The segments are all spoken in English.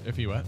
If he what?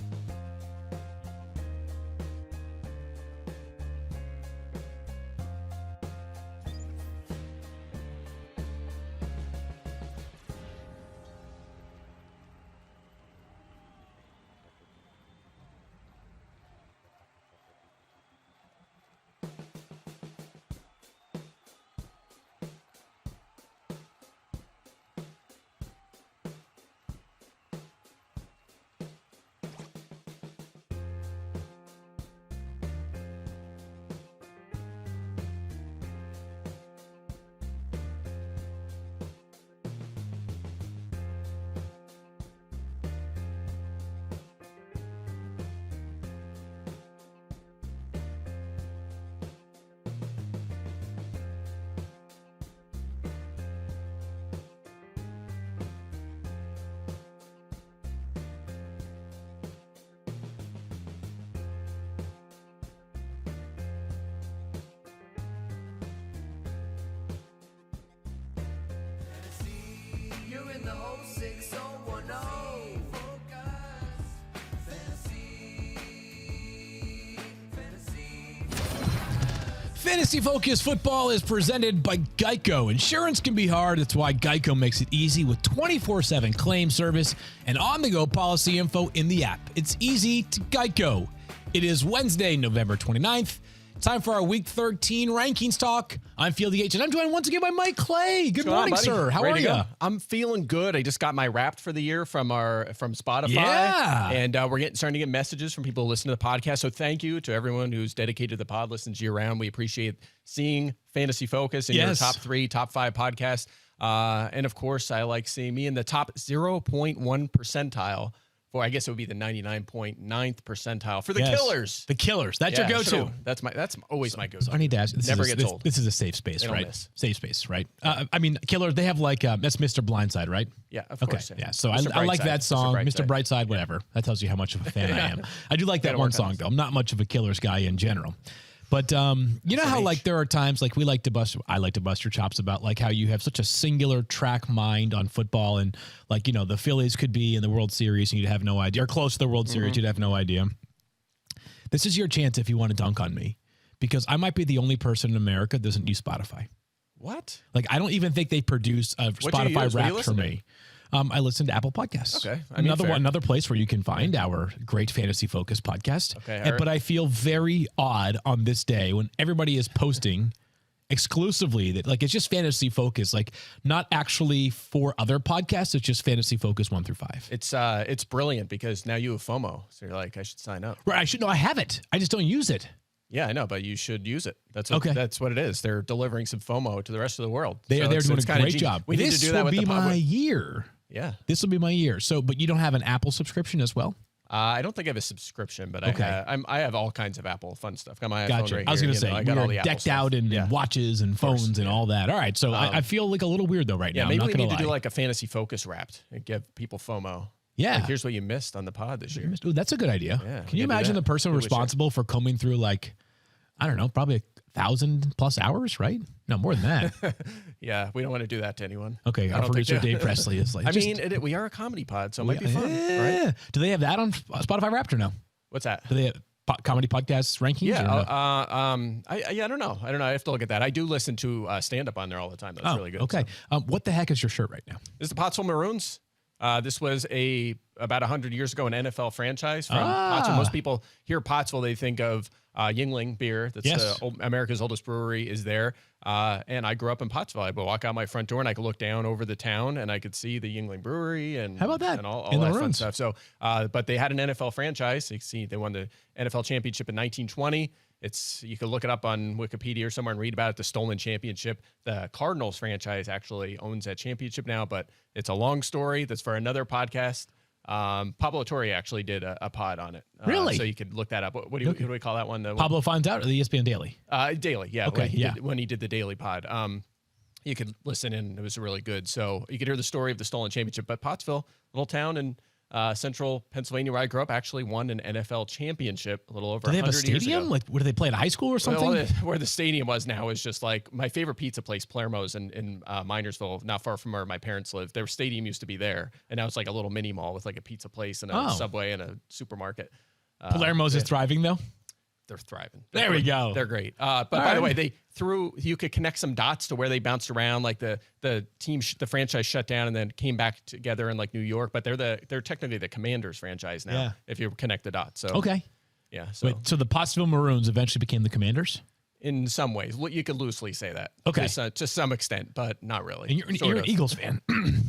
Fantasy Focus Football is presented by Geico. Insurance can be hard. That's why Geico makes it easy with 24/7 claim service and on-the-go policy info in the app. It's easy to Geico. It is Wednesday, November 29th. Time for our Week 13 rankings talk. I'm Field Yates, and I'm joined once again by Mike Clay. Good morning, sir. How are you? I'm feeling good. I just got my Wrapped for the year from Spotify. Yeah. And we're starting to get messages from people who listen to the podcast. So thank you to everyone who's dedicated to the pod, listens year round. We appreciate seeing Fantasy Focus in your top 3, top 5 podcasts. And of course, I like seeing me in the top 0.1 percentile. I guess it would be the 99.9th percentile for the Killers. The Killers. That's your go-to. So that's always my go-to. So I need to ask. Never gets old. This is a safe space, right? Safe space, right? I mean, Killers. They have like that's Mr. Blindside, right? Yeah, of course. Yeah. So I like that song, Mr. Brightside. Whatever. That tells you how much of a fan I am. I do like that one song though. I'm not much of a Killers guy in general. But you know how like there are times like I like to bust your chops about like how you have such a singular track mind on football, and like, you know, the Phillies could be in the World Series and you'd have no idea, or close to the World Series, you'd have no idea. This is your chance if you want to dunk on me, because I might be the only person in America that doesn't use Spotify. What? Like, I don't even think they produce a Spotify Wrapped for me. I listen to Apple Podcasts. Okay. Another place where you can find our great Fantasy Focus podcast. Okay. But I feel very odd on this day when everybody is posting exclusively that like it's just Fantasy Focus, like not actually for other podcasts. It's just Fantasy Focus 1 through 5. It's brilliant because now you have FOMO. So you're like, I should sign up. Right. I have it. I just don't use it. Yeah, I know, but you should use it. That's what it is. They're delivering some FOMO to the rest of the world. They're doing a great job. We need to do that with the public. This will be my year. Yeah. This will be my year. So, but you don't have an Apple subscription as well? I don't think I have a subscription, but I have all kinds of Apple fun stuff. Got my iPhone Gotcha. right here. I was going to say, I got all the Apple decked stuff. out in watches and phones and all that. All right. So I feel like a little weird though right now. Maybe I'm we not need gonna to do lie. like a Fantasy Focus Wrapped and give people FOMO. Yeah. Like, here's what you missed on the pod this year. Ooh, that's a good idea. Yeah, Can you imagine the person responsible for combing through like, I don't know, probably 1,000+ hours, right? No, more than that. Yeah, we don't want to do that to anyone. Okay, our producer Dave Presley is like. We are a comedy pod, so it might be fun, right? Do they have that on Spotify Wrapped or no? What's that? Do they have comedy podcasts rankings? Yeah, or no? I don't know. I have to look at that. I do listen to stand up on there all the time. That's really good. Okay, so. What the heck is your shirt right now? This is the Pottsville Maroons. This was about 100 years ago an NFL franchise from Pottsville. Most people hear Pottsville, they think of Yuengling beer. That's America's oldest brewery is there. And I grew up in Pottsville. I would walk out my front door and I could look down over the town and I could see the Yuengling brewery and how about that? And all that fun stuff. So, but they had an NFL franchise. You see, they won the NFL championship in 1920. You can look it up on Wikipedia or somewhere and read about it. The stolen championship. The Cardinals franchise actually owns that championship now, but it's a long story. That's for another podcast. Pablo Torre actually did a pod on it. Really? So you could look that up. What do we call that one? Pablo Finds Out or the ESPN Daily? Daily, yeah. Okay, when he did the daily pod. You could listen in. It was really good. So you could hear the story of the stolen championship. But Pottsville, little town in Central Pennsylvania, where I grew up, actually won an NFL championship a little over 100 years ago. Do they have a stadium? Like, where do they play at a high school or something? Well, where the stadium was now is just like my favorite pizza place, Palermo's in Minersville, not far from where my parents live. Their stadium used to be there, and now it's like a little mini mall with like a pizza place and a Subway and a supermarket. Palermo's is thriving, though? They're thriving. There we go. They're great. But by the way, you could connect some dots to where they bounced around, like the team, the franchise shut down and then came back together in like New York, but they're technically the Commanders franchise now, if you connect the dots. So okay. Yeah. So the Pottsville Maroons eventually became the Commanders? In some ways. You could loosely say that. Okay. To some extent, but not really. And you're an Eagles fan.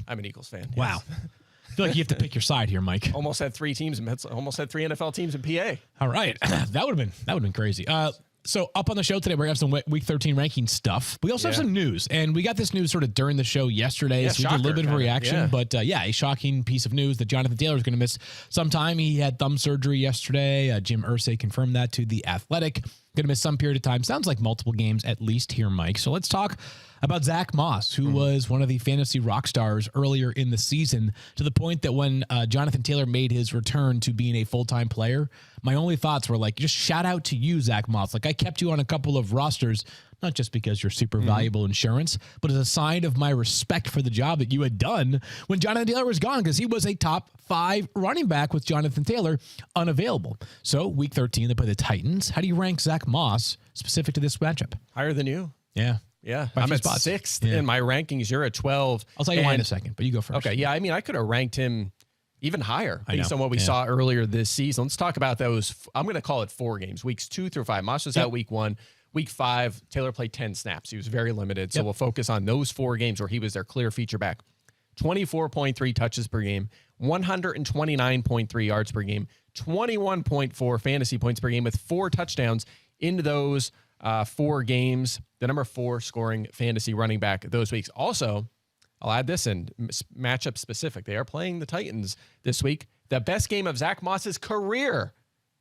I'm an Eagles fan. Wow. Yes. I feel like you have to pick your side here, Mike. Almost had three NFL teams in PA. All right. That would have been crazy. So up on the show today, we're going to have some Week 13 ranking stuff. We also have some news, and we got this news sort of during the show yesterday, so we did a little bit of a reaction. But a shocking piece of news that Jonathan Taylor is going to miss some time. He had thumb surgery yesterday. Jim Irsay confirmed that to The Athletic. Going to miss some period of time. Sounds like multiple games at least here, Mike. So let's talk about Zack Moss, who was one of the fantasy rock stars earlier in the season, to the point that when Jonathan Taylor made his return to being a full-time player, my only thoughts were like, just shout out to you, Zack Moss. Like, I kept you on a couple of rosters, not just because you're super valuable insurance, but as a sign of my respect for the job that you had done when Jonathan Taylor was gone, because he was a top 5 running back with Jonathan Taylor unavailable. So Week 13, they play the Titans. How do you rank Zack Moss specific to this matchup? Higher than you. Yeah. Yeah, I'm at 6th in my rankings. You're at 12. I'll tell you why in a second, but you go first. Okay, yeah, I mean, I could have ranked him even higher based on what we saw earlier this season. Let's talk about those. I'm going to call it 4 games, weeks 2 through 5. Moss was out week 1. Week 5, Taylor played 10 snaps. He was very limited, so we'll focus on those 4 games where he was their clear feature back. 24.3 touches per game, 129.3 yards per game, 21.4 fantasy points per game with 4 touchdowns in those 4 games, the number 4 scoring fantasy running back those weeks. Also, I'll add this in, matchup specific. They are playing the Titans this week. The best game of Zack Moss's career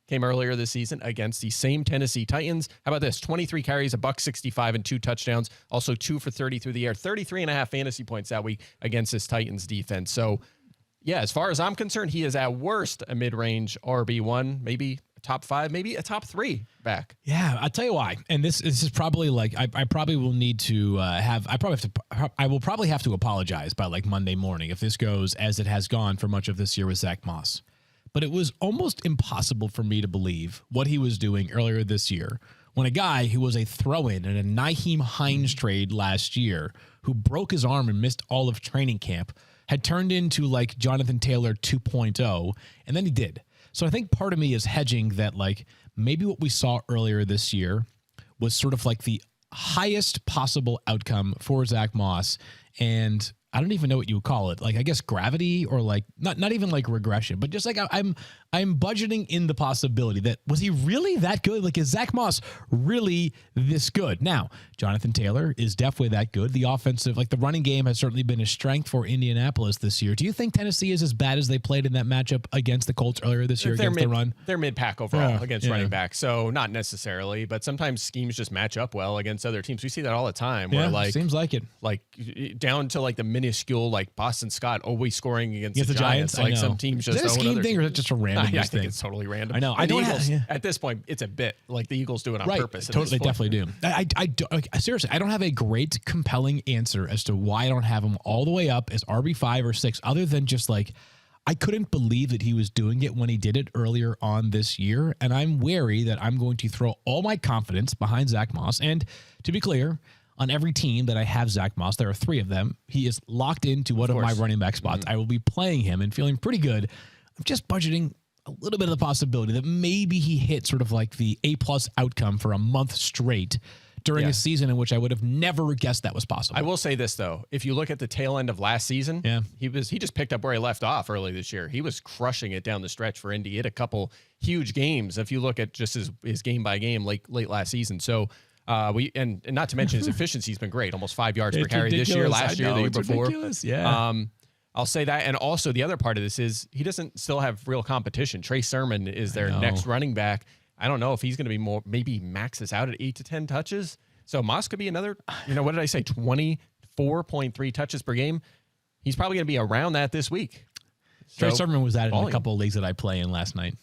came earlier this season against the same Tennessee Titans. How about this? 23 carries, $165 and 2 touchdowns. Also 2 for 30 through the air. 33.5 fantasy points that week against this Titans defense. So, yeah, as far as I'm concerned, he is at worst a mid-range RB1, maybe top 5, maybe a top 3 back. Yeah, I'll tell you why. And this is probably like, I probably will need to I will probably have to apologize by like Monday morning if this goes as it has gone for much of this year with Zack Moss. But it was almost impossible for me to believe what he was doing earlier this year when a guy who was a throw-in in a Nyheim Hines trade last year, who broke his arm and missed all of training camp, had turned into like Jonathan Taylor 2.0, and then he did. So I think part of me is hedging that like maybe what we saw earlier this year was sort of like the highest possible outcome for Zack Moss, and I don't even know what you would call it. Like, I guess gravity, or like not even like regression, but just like I'm budgeting in the possibility that, was he really that good? Like, is Zack Moss really this good? Now, Jonathan Taylor is definitely that good. The offensive, like the running game has certainly been a strength for Indianapolis this year. Do you think Tennessee is as bad as they played in that matchup against the Colts earlier this year against the run? They're mid-pack overall against running back. So not necessarily, but sometimes schemes just match up well against other teams. We see that all the time. Where like, seems like it. Like down to like the minuscule, like Boston Scott always scoring against the Giants. Like some teams just. Is that a scheme thing, or is it just a random thing? I think it's totally random. I know. I don't Eagles, at this point, it's a bit like the Eagles do it on purpose. Totally, they definitely do. Seriously, I don't have a great, compelling answer as to why I don't have him all the way up as RB5 or 6, other than just like, I couldn't believe that he was doing it when he did it earlier on this year. And I'm wary that I'm going to throw all my confidence behind Zack Moss. And to be clear, on every team that I have Zack Moss, there are 3 of them. He is locked into one of my running back spots. I will be playing him and feeling pretty good. I'm just budgeting a little bit of the possibility that maybe he hit sort of like the A+ outcome for a month straight during a season in which I would have never guessed that was possible. I will say this, though. If you look at the tail end of last season, he just picked up where he left off early this year. He was crushing it down the stretch for Indy. He had a couple huge games if you look at just his game by game late last season. So and not to mention his efficiency's been great, almost 5 yards per carry this year, last year, the year before. Yeah. I'll say that. And also the other part of this is he doesn't still have real competition. Trey Sermon is their next running back. I don't know if he's going to be more, maybe maxes out at 8 to 10 touches. So Moss could be another, what did I say? 24.3 touches per game. He's probably going to be around that this week. Trey So, Sermon was added in volume. a couple of leagues that I play in last night.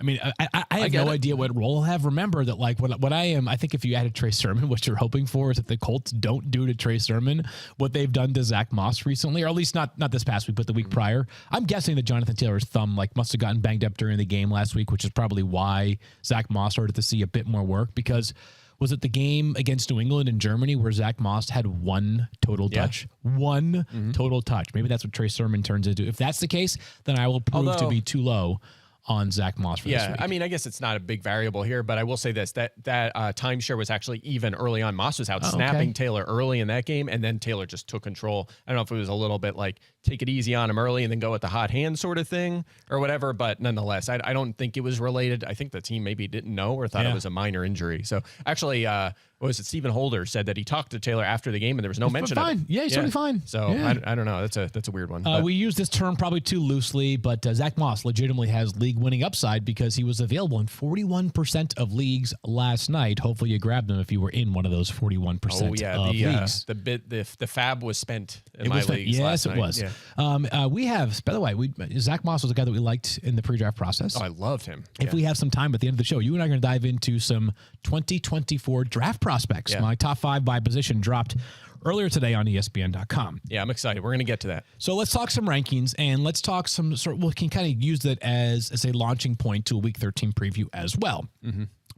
I mean, I have no idea what role he'll have. Remember that, like, what I think if you added Trey Sermon, what you're hoping for is that the Colts don't do to Trey Sermon what they've done to Zach Moss recently, or at least not this past week, but the week prior. I'm guessing that Jonathan Taylor's thumb must have gotten banged up during the game last week, which is probably why Zach Moss started to see a bit more work, because was it the game against New England and Germany where Zach Moss had one total touch? One total touch. Maybe that's what Trey Sermon turns into. If that's the case, then I will prove to be too low on Zach Moss for this week. I mean, I guess it's not a big variable here, but I will say this, that timeshare was actually even early on. Moss was out snapping Taylor early in that game, and then Taylor just took control. I don't know if it was a little bit like take it easy on him early and then go with the hot hand sort of thing or whatever, but nonetheless, I don't think it was related. I think the team maybe didn't know or thought it was a minor injury. So actually, what was it? Stephen Holder said that he talked to Taylor after the game and there was no mention of it. Yeah, he's totally fine. So I don't know. That's a weird one. We use this term probably too loosely, but Zach Moss legitimately has league winning upside because he was available in 41% of leagues last night. Hopefully you grabbed him if you were in one of those 41% of leagues. The fab was spent in my leagues. Yes, it was. Yeah. We have, by the way, Zach Moss was a guy that we liked in the pre-draft process. Oh, I loved him. If we have some time at the end of the show, you and I are going to dive into some 2024 draft prospects. My top 5 by position dropped earlier today on ESPN.com. Yeah, I'm excited. We're going to get to that. So let's talk some rankings, and let's talk we can kind of use that as a launching point to a Week 13 preview as well.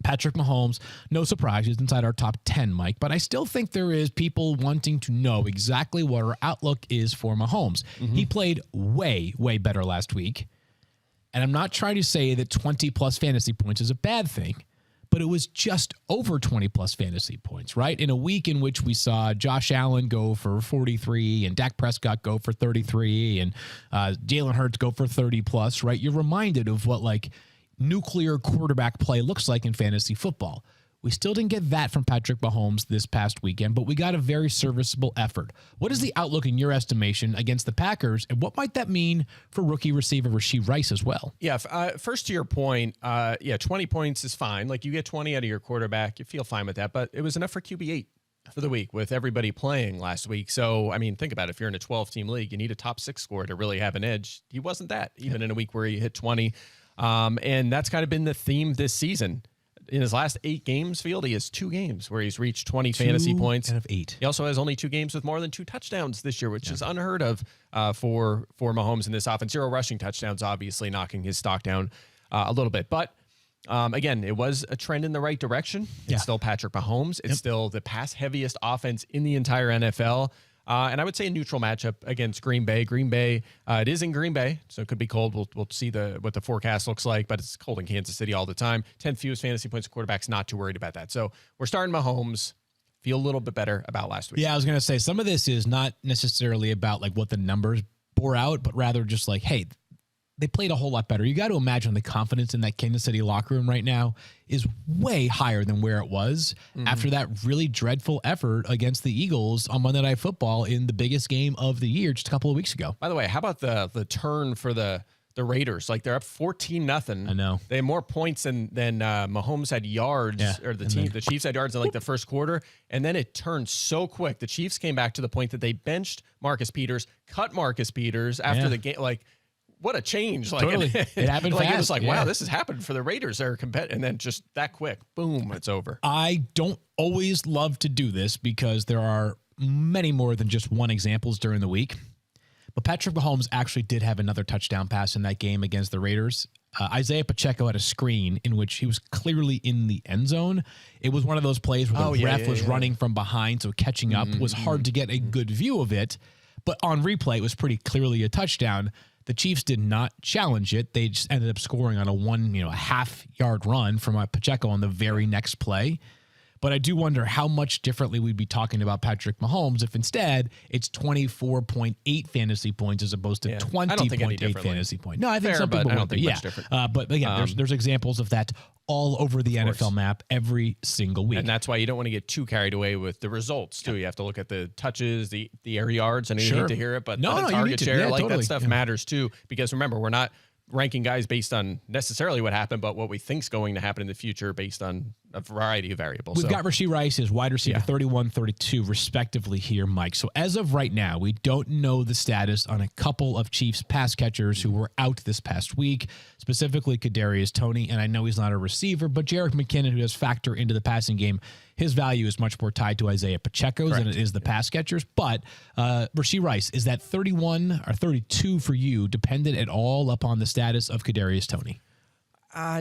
Patrick Mahomes, no surprise, he's inside our top 10, Mike, but I still think there is people wanting to know exactly what our outlook is for Mahomes. He played way, way better last week, and I'm not trying to say that 20-plus fantasy points is a bad thing, but it was just over 20-plus fantasy points, right? In a week in which we saw Josh Allen go for 43 and Dak Prescott go for 33 and Jaylen Hurts go for 30-plus, right? You're reminded of what, like, nuclear quarterback play looks like in fantasy football. We still didn't get that from Patrick Mahomes this past weekend, but we got a very serviceable effort. What is the outlook in your estimation against the Packers, and what might that mean for rookie receiver Rashee Rice as well? Yeah, first to your point, 20 points is fine. Like, you get 20 out of your quarterback, you feel fine with that, but it was enough for QB8 for the week with everybody playing last week. So, I mean, think about it. If you're in a 12-team league, you need a top 6 score to really have an edge. He wasn't that, even in a week where he hit 20. And that's kind of been the theme this season. In his last 8 games, Field, he has 2 games where he's reached 20 fantasy points. Out of 8. He also has only 2 games with more than 2 touchdowns this year, which is unheard of for Mahomes in this offense. 0 rushing touchdowns, obviously knocking his stock down a little bit. But again, it was a trend in the right direction. It's still Patrick Mahomes. It's still the pass-heaviest offense in the entire NFL. And I would say a neutral matchup against Green Bay. Green Bay, it is in Green Bay, so it could be cold. We'll see what the forecast looks like, but it's cold in Kansas City all the time. 10th fewest fantasy points quarterbacks, not too worried about that. So we're starting Mahomes. Feel a little bit better about last week. Yeah, I was going to say, some of this is not necessarily about like what the numbers bore out, but rather just like, hey, they played a whole lot better. You got to imagine the confidence in that Kansas City locker room right now is way higher than where it was after that really dreadful effort against the Eagles on Monday Night Football in the biggest game of the year just a couple of weeks ago. By the way, how about the turn for the Raiders? Like, they're up 14-0. I know. They had more points than Mahomes had yards, or the Chiefs had yards in like the first quarter, and then it turned so quick. The Chiefs came back to the point that they benched Marcus Peters, cut Marcus Peters after the game. Like, what a change. Like, totally. It happened like, fast. It was like, wow, this has happened for the Raiders. They're competitive. And then just that quick, boom, it's over. I don't always love to do this because there are many more than just one examples during the week. But Patrick Mahomes actually did have another touchdown pass in that game against the Raiders. Isaiah Pacheco had a screen in which he was clearly in the end zone. It was one of those plays where the ref was running from behind, so catching up was hard to get a good view of it. But on replay, it was pretty clearly a touchdown. The Chiefs did not challenge it. They just ended up scoring on a half-yard run from Pacheco on the very next play. But I do wonder how much differently we'd be talking about Patrick Mahomes if instead it's 24.8 fantasy points as opposed to 20.8 fantasy points. No, I think some people won't. But again, there's examples of that all over the NFL map every single week. And that's why you don't want to get too carried away with the results, too. You have to look at the touches, the air yards. I know you hate to hear it, but the target share, that stuff matters, too. Because remember, we're not ranking guys based on necessarily what happened, but what we think's going to happen in the future based on a variety of variables. We've got Rashee Rice as wide receiver 31, 32, respectively here, Mike. So as of right now, we don't know the status on a couple of Chiefs pass catchers who were out this past week, specifically Kadarius Toney. And I know he's not a receiver, but Jerick McKinnon, who does factor into the passing game, his value is much more tied to Isaiah Pacheco's than it is the pass catchers. But Rashee Rice, is that 31 or 32 for you dependent at all upon the status of Kadarius Toney?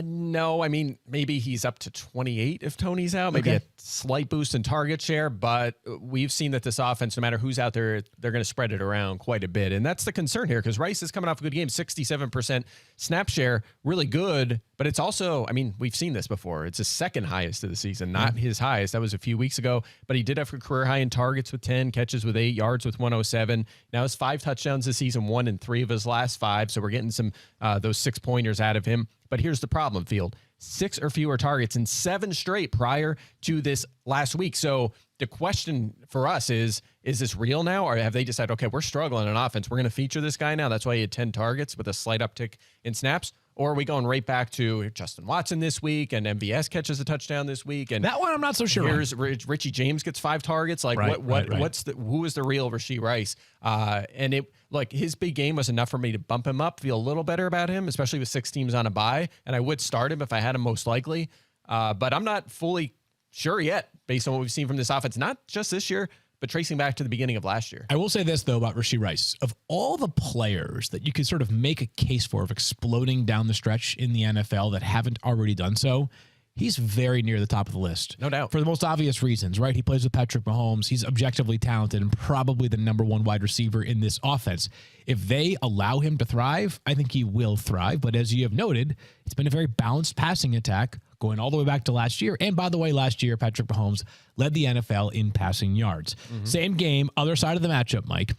No, I mean, maybe he's up to 28 if Toney's out, maybe a slight boost in target share, but we've seen that this offense, no matter who's out there, they're going to spread it around quite a bit. And that's the concern here, because Rice is coming off a good game, 67% snap share, really good, but it's also, I mean, we've seen this before. It's his second highest of the season, not his highest. That was a few weeks ago, but he did have a career high in targets with 10, catches with 8, yards with 107. Now his 5 touchdowns this season, 1 in 3 of his last 5. So we're getting some, those 6-pointers out of him. But here's the problem, Field. 6 or fewer targets in 7 straight prior to this last week. So the question for us is this real now? Or have they decided, okay, we're struggling on offense, we're going to feature this guy now? That's why he had 10 targets with a slight uptick in snaps. Or are we going right back to Justin Watson this week and MVS catches a touchdown this week? And that one I'm not so sure. Here's Richie James gets 5 targets. Like who is the real Rashee Rice? And it, like, his big game was enough for me to bump him up, feel a little better about him, especially with 6 teams on a bye. And I would start him if I had him most likely. But I'm not fully sure yet based on what we've seen from this offense, not just this year, but tracing back to the beginning of last year. I will say this, though, about Rashee Rice. Of all the players that you could sort of make a case for of exploding down the stretch in the NFL that haven't already done so, he's very near the top of the list. No doubt. For the most obvious reasons, right? He plays with Patrick Mahomes. He's objectively talented and probably the number 1 wide receiver in this offense. If they allow him to thrive, I think he will thrive. But as you have noted, it's been a very balanced passing attack going all the way back to last year. And by the way, last year, Patrick Mahomes led the NFL in passing yards. Same game, other side of the matchup, Mike.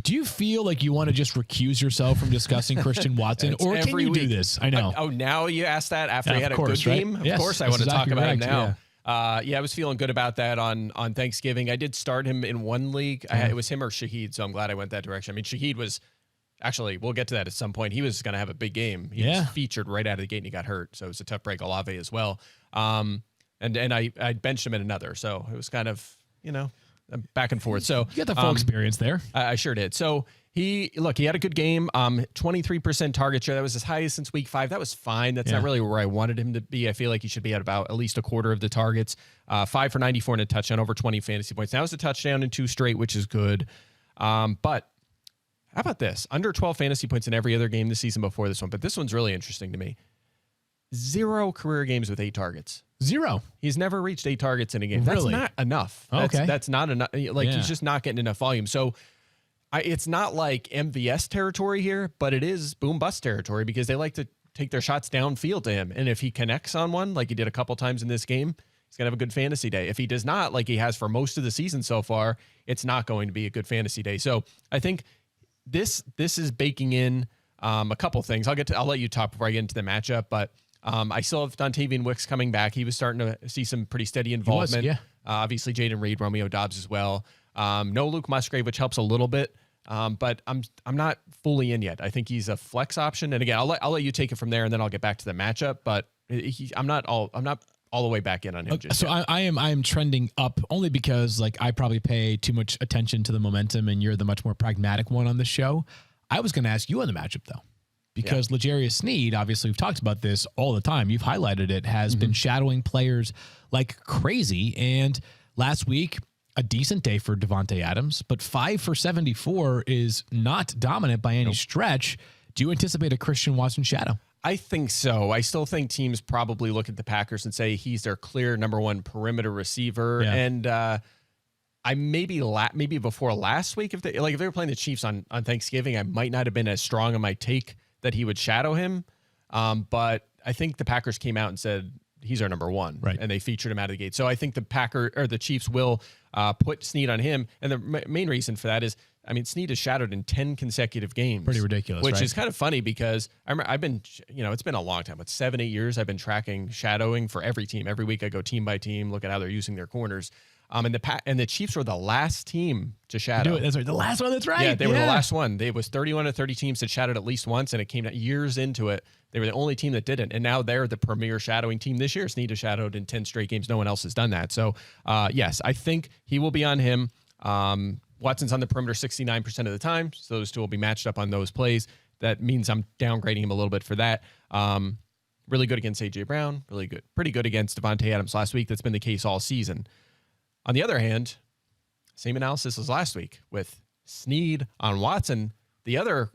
Do you feel like you want to just recuse yourself from discussing Christian Watson, or can you do this? I know. Now you asked that after he had a good game? Of course I want to talk about him now. I was feeling good about that on Thanksgiving. I did start him in one league. It was him or Shaheed, so I'm glad I went that direction. I mean, Shaheed was actually, we'll get to that at some point. He was going to have a big game. He was featured right out of the gate and he got hurt, so it was a tough break. Olave as well. And I benched him in another, so it was kind of, back and forth. So you got the full experience there. I sure did. So he had a good game. 23% target share. That was his highest since week 5. That was fine. That's not really where I wanted him to be. I feel like he should be at about at least a quarter of the targets. 5 for 94 and a touchdown, over 20 fantasy points. Now it's a touchdown in 2 straight, which is good. But how about this? Under 12 fantasy points in every other game this season before this one. But this one's really interesting to me. 0 career games with 8 targets. 0. He's never reached 8 targets in a game. That's not enough. That's not enough. He's just not getting enough volume. So it's not like MVS territory here, but it is boom bust territory because they like to take their shots downfield to him. And if he connects on one, like he did a couple times in this game, he's going to have a good fantasy day. If he does not, like he has for most of the season so far, it's not going to be a good fantasy day. So I think this is baking in a couple things. I'll let you talk before I get into the matchup, but I still have Dontavian Wicks coming back. He was starting to see some pretty steady involvement. Obviously, Jaden Reed, Romeo Doubs as well. No Luke Musgrave, which helps a little bit, but I'm not fully in yet. I think he's a flex option. And again, I'll let you take it from there, and then I'll get back to the matchup. But I'm not all the way back in on him. So I am trending up only because I probably pay too much attention to the momentum, and you're the much more pragmatic one on the show. I was going to ask you on the matchup though. Because L'Jarius Sneed, obviously we've talked about this all the time. You've highlighted it, has been shadowing players like crazy. And last week, a decent day for Devontae Adams, but 5 for 74 is not dominant by any stretch. Do you anticipate a Christian Watson shadow? I think so. I still think teams probably look at the Packers and say he's their clear number 1 perimeter receiver. Yeah. And I maybe before last week, if they were playing the Chiefs on Thanksgiving, I might not have been as strong on my take that he would shadow him. But I think the Packers came out and said he's our number 1, right? And they featured him out of the gate. So I think the Chiefs will put Sneed on him. And the main reason for that is, I mean, Sneed is shadowed in 10 consecutive games. Pretty ridiculous, which is kind of funny because I've been, it's been a long time, but 7-8 years I've been tracking shadowing for every team. Every week I go team by team, look at how they're using their corners. And the Chiefs were the last team to shadow. That's right. The last one. That's right. Yeah, they were the last one. There was 31 to 30 teams that shadowed at least once, and it came years into it. They were the only team that didn't, and now they're the premier shadowing team this year. Snead has shadowed in 10 straight games. No one else has done that. So, yes, I think he will be on him. Watson's on the perimeter 69% of the time, so those two will be matched up on those plays. That means I'm downgrading him a little bit for that. Really good against A.J. Brown. Pretty good against Davante Adams last week. That's been the case all season. On the other hand, same analysis as last week with Snead on Watson. The other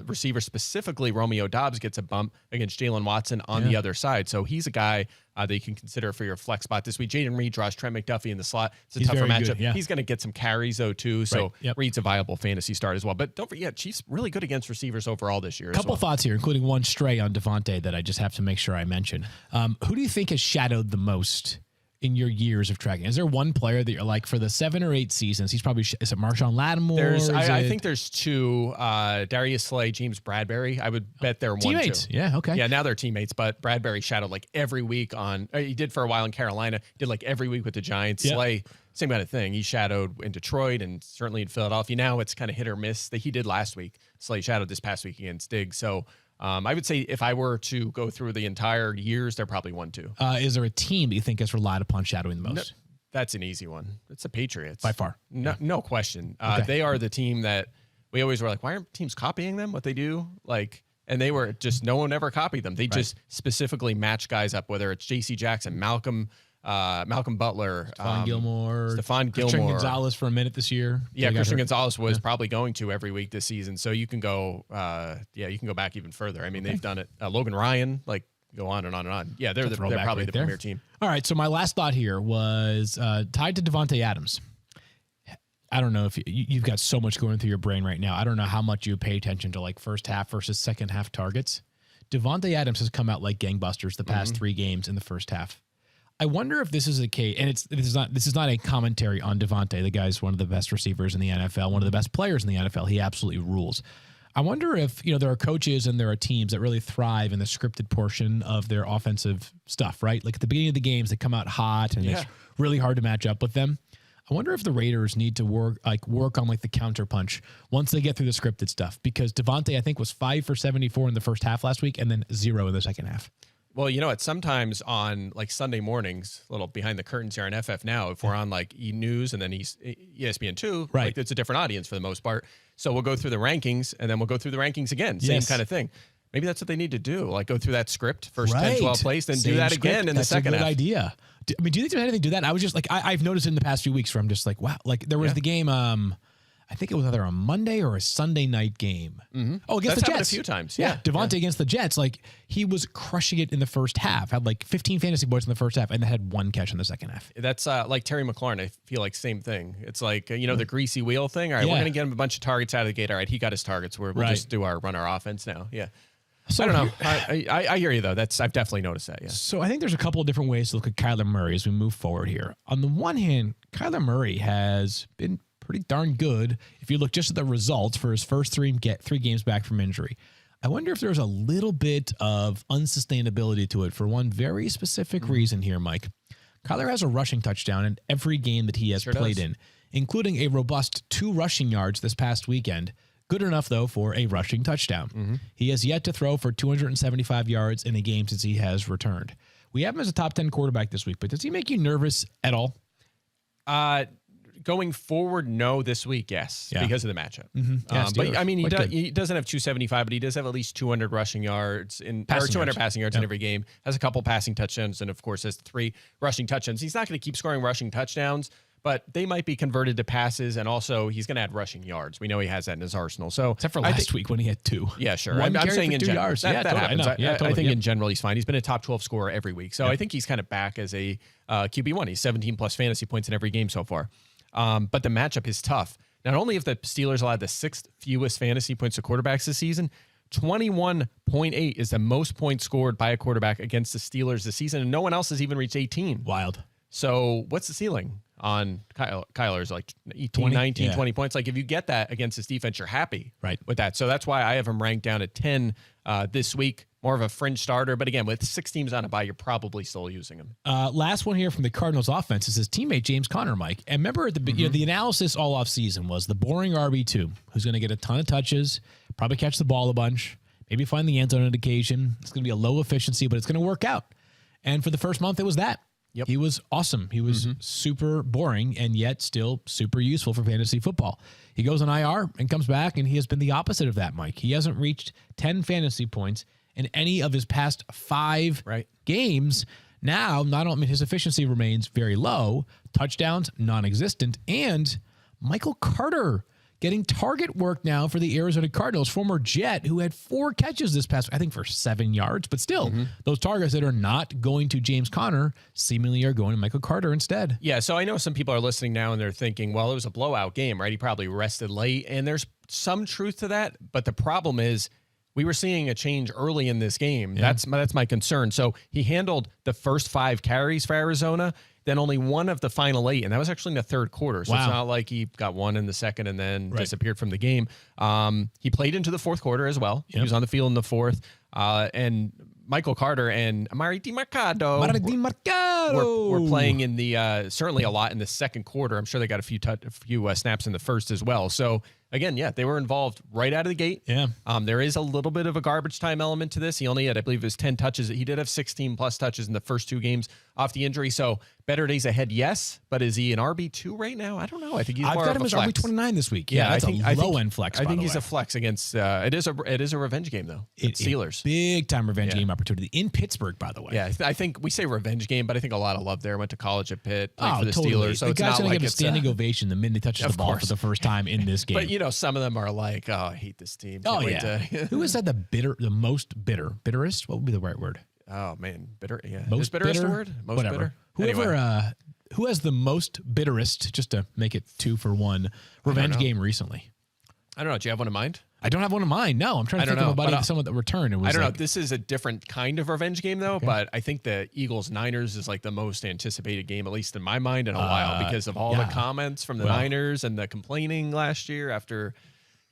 receiver, specifically Romeo Doubs, gets a bump against Jaylen Watson on the other side. So he's a guy that you can consider for your flex spot this week. Jaden Reed draws Trent McDuffie in the slot. It's a tougher matchup. Good, He's going to get some carries, though, too. So Reed's a viable fantasy start as well. But don't forget, Chiefs really good against receivers overall this year. Couple thoughts here, including one stray on Davante that I just have to make sure I mention. Who do you think has shadowed the most in your years of tracking? Is there one player that you're like, for the 7 or 8 seasons, he's probably, is it Marshawn Lattimore? I think there's two, Darius Slay, James Bradbury. I would bet they're teammates. 1-2. Yeah, okay. Yeah, now they're teammates, but Bradbury shadowed like every week he did for a while in Carolina, did like every week with the Giants. Slay, same kind of thing. He shadowed in Detroit and certainly in Philadelphia. Now it's kind of hit or miss that he did last week. Slay shadowed this past week against Diggs. So I would say if I were to go through the entire years, they're probably 1-2. Is there a team that you think has relied upon shadowing the most? No, that's an easy one. It's the Patriots. By far. No question. They are the team that we always were like, why aren't teams copying them, what they do? And they were just, no one ever copied them. They just specifically match guys up, whether it's J.C. Jackson, Malcolm Butler, Stephon Gilmore, Christian Gonzalez for a minute this year. Yeah, Christian Gonzalez was probably going to every week this season. So you can go, you can go back even further. I mean, they've done it. Logan Ryan, go on and on and on. Yeah, they're probably the premier team. All right, so my last thought here was tied to Davante Adams. I don't know if you've got so much going through your brain right now. I don't know how much you pay attention to first half versus second half targets. Davante Adams has come out like gangbusters the past 3 games in the first half. I wonder if this is a case, and this is not a commentary on Davante. The guy's one of the best receivers in the NFL, one of the best players in the NFL. He absolutely rules. I wonder if there are coaches and there are teams that really thrive in the scripted portion of their offensive stuff, right? Like at the beginning of the games, they come out hot and it's really hard to match up with them. I wonder if the Raiders need to work on the counterpunch once they get through the scripted stuff, because Davante, I think, was 5 for 74 in the first half last week and then 0 in the second half. Well, sometimes on Sunday mornings, a little behind the curtains here on FF Now, if we're on E! News and then ESPN 2, right, it's a different audience for the most part. So we'll go through the rankings and then we'll go through the rankings again. Same kind of thing. Maybe that's what they need to do. Go through that script, first 10, 12 plays, then do that again in the second half. That's a good idea. Do you think there's anything to do that? I was just I've noticed in the past few weeks where I'm just wow. There was the game, I think it was either a Monday or a Sunday night game. Mm-hmm. Oh, against the Jets. A few times. Yeah. Davante against the Jets. He was crushing it in the first half, had 15 fantasy points in the first half, and then had 1 catch in the second half. That's like Terry McLaurin. I feel like same thing. It's the greasy wheel thing. All right, we're going to get him a bunch of targets out of the gate. All right, he got his targets. We'll just run our offense now. Yeah. So I don't know. I hear you, though. I've definitely noticed that, yeah. So I think there's a couple of different ways to look at Kyler Murray as we move forward here. On the one hand, Kyler Murray has been pretty darn good if you look just at the results for his first 3 games back from injury. I wonder if there's a little bit of unsustainability to it for one very specific reason here, Mike. Kyler has a rushing touchdown in every game that he has played in, including a robust 2 rushing yards this past weekend. Good enough, though, for a rushing touchdown. He has yet to throw for 275 yards in a game since he has returned. We have him as a top 10 quarterback this week, but does he make you nervous at all? Going forward, no. This week, yes, because of the matchup. But I mean, he doesn't have 275, but he does have at least 200 rushing yards or 200 passing yards in every game. Has a couple passing touchdowns, and of course has 3 rushing touchdowns. He's not going to keep scoring rushing touchdowns, but they might be converted to passes, and also he's going to add rushing yards. We know he has that in his arsenal. So except for last week when he had 2. Yeah, sure. I'm saying in general, that happens. I think in general he's fine. He's been a top 12 scorer every week, so I think he's kind of back as a QB1. He's 17 plus fantasy points in every game so far. But the matchup is tough. Not only have the Steelers allowed the 6th fewest fantasy points to quarterbacks this season, 21.8 is the most points scored by a quarterback against the Steelers this season, and no one else has even reached 18. Wild. So what's the ceiling on Kyler's 18, 19, 20 points? If you get that against this defense, you're happy with that. So that's why I have him ranked down at 10 this week. more of a fringe starter. But again, with 6 teams on a bye, you're probably still using him. Last one here from the Cardinals offense is his teammate, James Conner, Mike. And remember, at the the analysis all off season was the boring RB2, who's going to get a ton of touches, probably catch the ball a bunch, maybe find the end zone on occasion. It's going to be a low efficiency, but it's going to work out. And for the first month, it was that. Yep. He was awesome. He was super boring and yet still super useful for fantasy football. He goes on IR and comes back, and he has been the opposite of that, Mike. He hasn't reached 10 fantasy points in any of his past 5 games. Now, his efficiency remains very low, touchdowns non-existent, and Michael Carter getting target work now for the Arizona Cardinals, former Jet, who had 4 catches this past, I think, for 7 yards. But still, those targets that are not going to James Conner seemingly are going to Michael Carter instead. Yeah, so I know some people are listening now and they're thinking, well, it was a blowout game, right? He probably rested late, and there's some truth to that. But the problem is we were seeing a change early in this game. Yeah. That's my concern. So he handled the first 5 carries for Arizona, then only 1 of the final 8, and that was actually in the third quarter. So it's not like he got 1 in the second and then disappeared from the game. He played into the fourth quarter as well. Yep. He was on the field in the fourth. And Michael Carter and Amari DiMercado were playing in the certainly a lot in the second quarter. I'm sure they got a few snaps in the first as well. So again, they were involved right out of the gate. Yeah. There is a little bit of a garbage time element to this. He only had, I believe, it was 10 touches. He did have 16 plus touches in the first 2 games off the injury. So better days ahead, yes. But is he an RB2 right now? I don't know. I think he's more of a flex. I've got him as RB29 this week. Yeah, that's a low-end flex, I think he's a flex against it is a revenge game, though. It's Steelers. Big-time revenge game opportunity in Pittsburgh, by the way. Yeah, I think we say revenge game, but I think a lot of love there. Went to college at Pitt, played for the Steelers. So the it's guy's not going to like get a standing ovation the minute he touches the ball for the first time in this game. But, some of them are like, oh, I hate this team. Who has said the most bitterest? What would be the right word? Oh, man. Bitter. Yeah. Most bitterest bitter? word? Most Whatever. bitter? Who has the most bitterest, just to make it 2 for 1, revenge game recently? I don't know. Do you have one in mind? I don't have one in mind. No, I'm trying to think of someone that returned. I don't know. This is a different kind of revenge game, though. Okay. But I think the Eagles-Niners is like the most anticipated game, at least in my mind, in a while, because of all the comments from the Niners and the complaining last year after,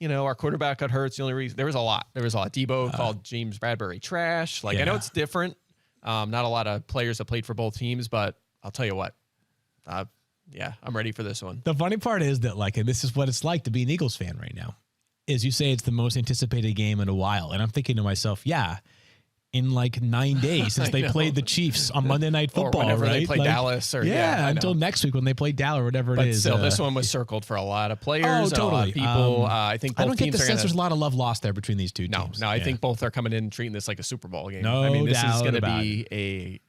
our quarterback got hurt. It's the only reason. There was a lot. Debo called James Bradbury trash. I know it's different. Not a lot of players that played for both teams, but I'll tell you what. I'm ready for this one. The funny part is that, and this is what it's like to be an Eagles fan right now, is you say it's the most anticipated game in a while. And I'm thinking to myself, in 9 days since they played the Chiefs on Monday Night Football, or whenever they play Dallas. Or, until next week when they play Dallas or whatever it is. Still, this one was circled for a lot of players. Oh, totally. A lot of people. I think both I don't get teams the sense there's a lot of love lost there between these two teams. No, I think both are coming in treating this like a Super Bowl game. This is going to be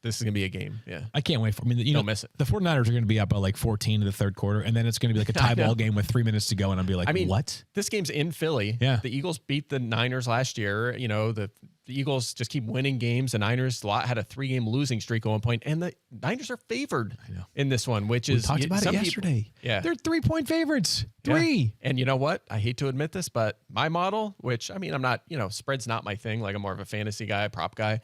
This is going to be a game. Yeah. I can't wait for don't miss it. The 49ers are going to be up by 14 in the third quarter, and then it's going to be like a tie ball game with 3 minutes to go, and I'll be like, what? This game's in Philly. Yeah. The Eagles beat the Niners last year. The Eagles just keep winning games. The Niners had a 3-game losing streak at one point, and the Niners are favored in this one, which is... We talked about it yesterday. They're 3-point favorites. 3. Yeah. And you know what? I hate to admit this, but my model, which, I'm not, spread's not my thing. I'm more of a fantasy guy, prop guy.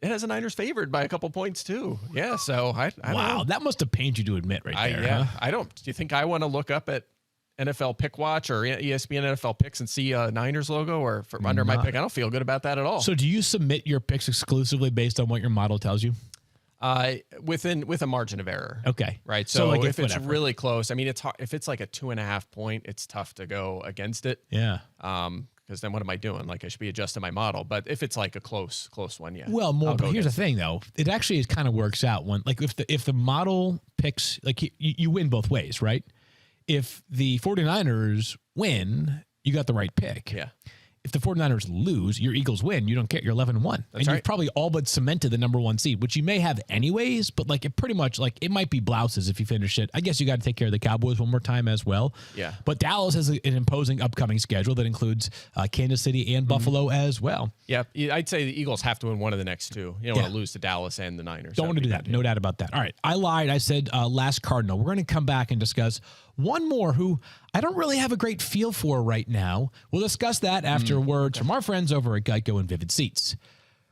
It has the Niners favored by a couple points too. Yeah, so I don't know. That must have pained you to admit right there. Huh? I don't. Do you think I want to look up at NFL Pick Watch or ESPN NFL Picks and see a Niners logo or under my pick? I don't feel good about that at all. So do you submit your picks exclusively based on what your model tells you? With a margin of error. Okay. Right. So if it's really close, it's hard. If it's like a 2.5 point, it's tough to go against it. Yeah. Because then what am I doing? I should be adjusting my model. But if it's like a close one, Well, but here's the thing, though. It actually kind of works out when, if the model picks, you win both ways, right? If the 49ers win, you got the right pick. Yeah. If the 49ers lose, your Eagles win, you don't care. You're 11-1. And you've probably all but cemented the number 1 seed, which you may have anyways, but it pretty much, it might be blouses if you finish it. I guess you got to take care of the Cowboys one more time as well. Yeah. But Dallas has an imposing upcoming schedule that includes Kansas City and Buffalo as well. Yeah. I'd say the Eagles have to win one of the next 2. You don't want to lose to Dallas and the Niners. Don't want to do that. No doubt about that. All right. I lied. I said last Cardinal. We're going to come back and discuss one more who I don't really have a great feel for right now. We'll discuss that after words from our friends over at Geico and Vivid Seats.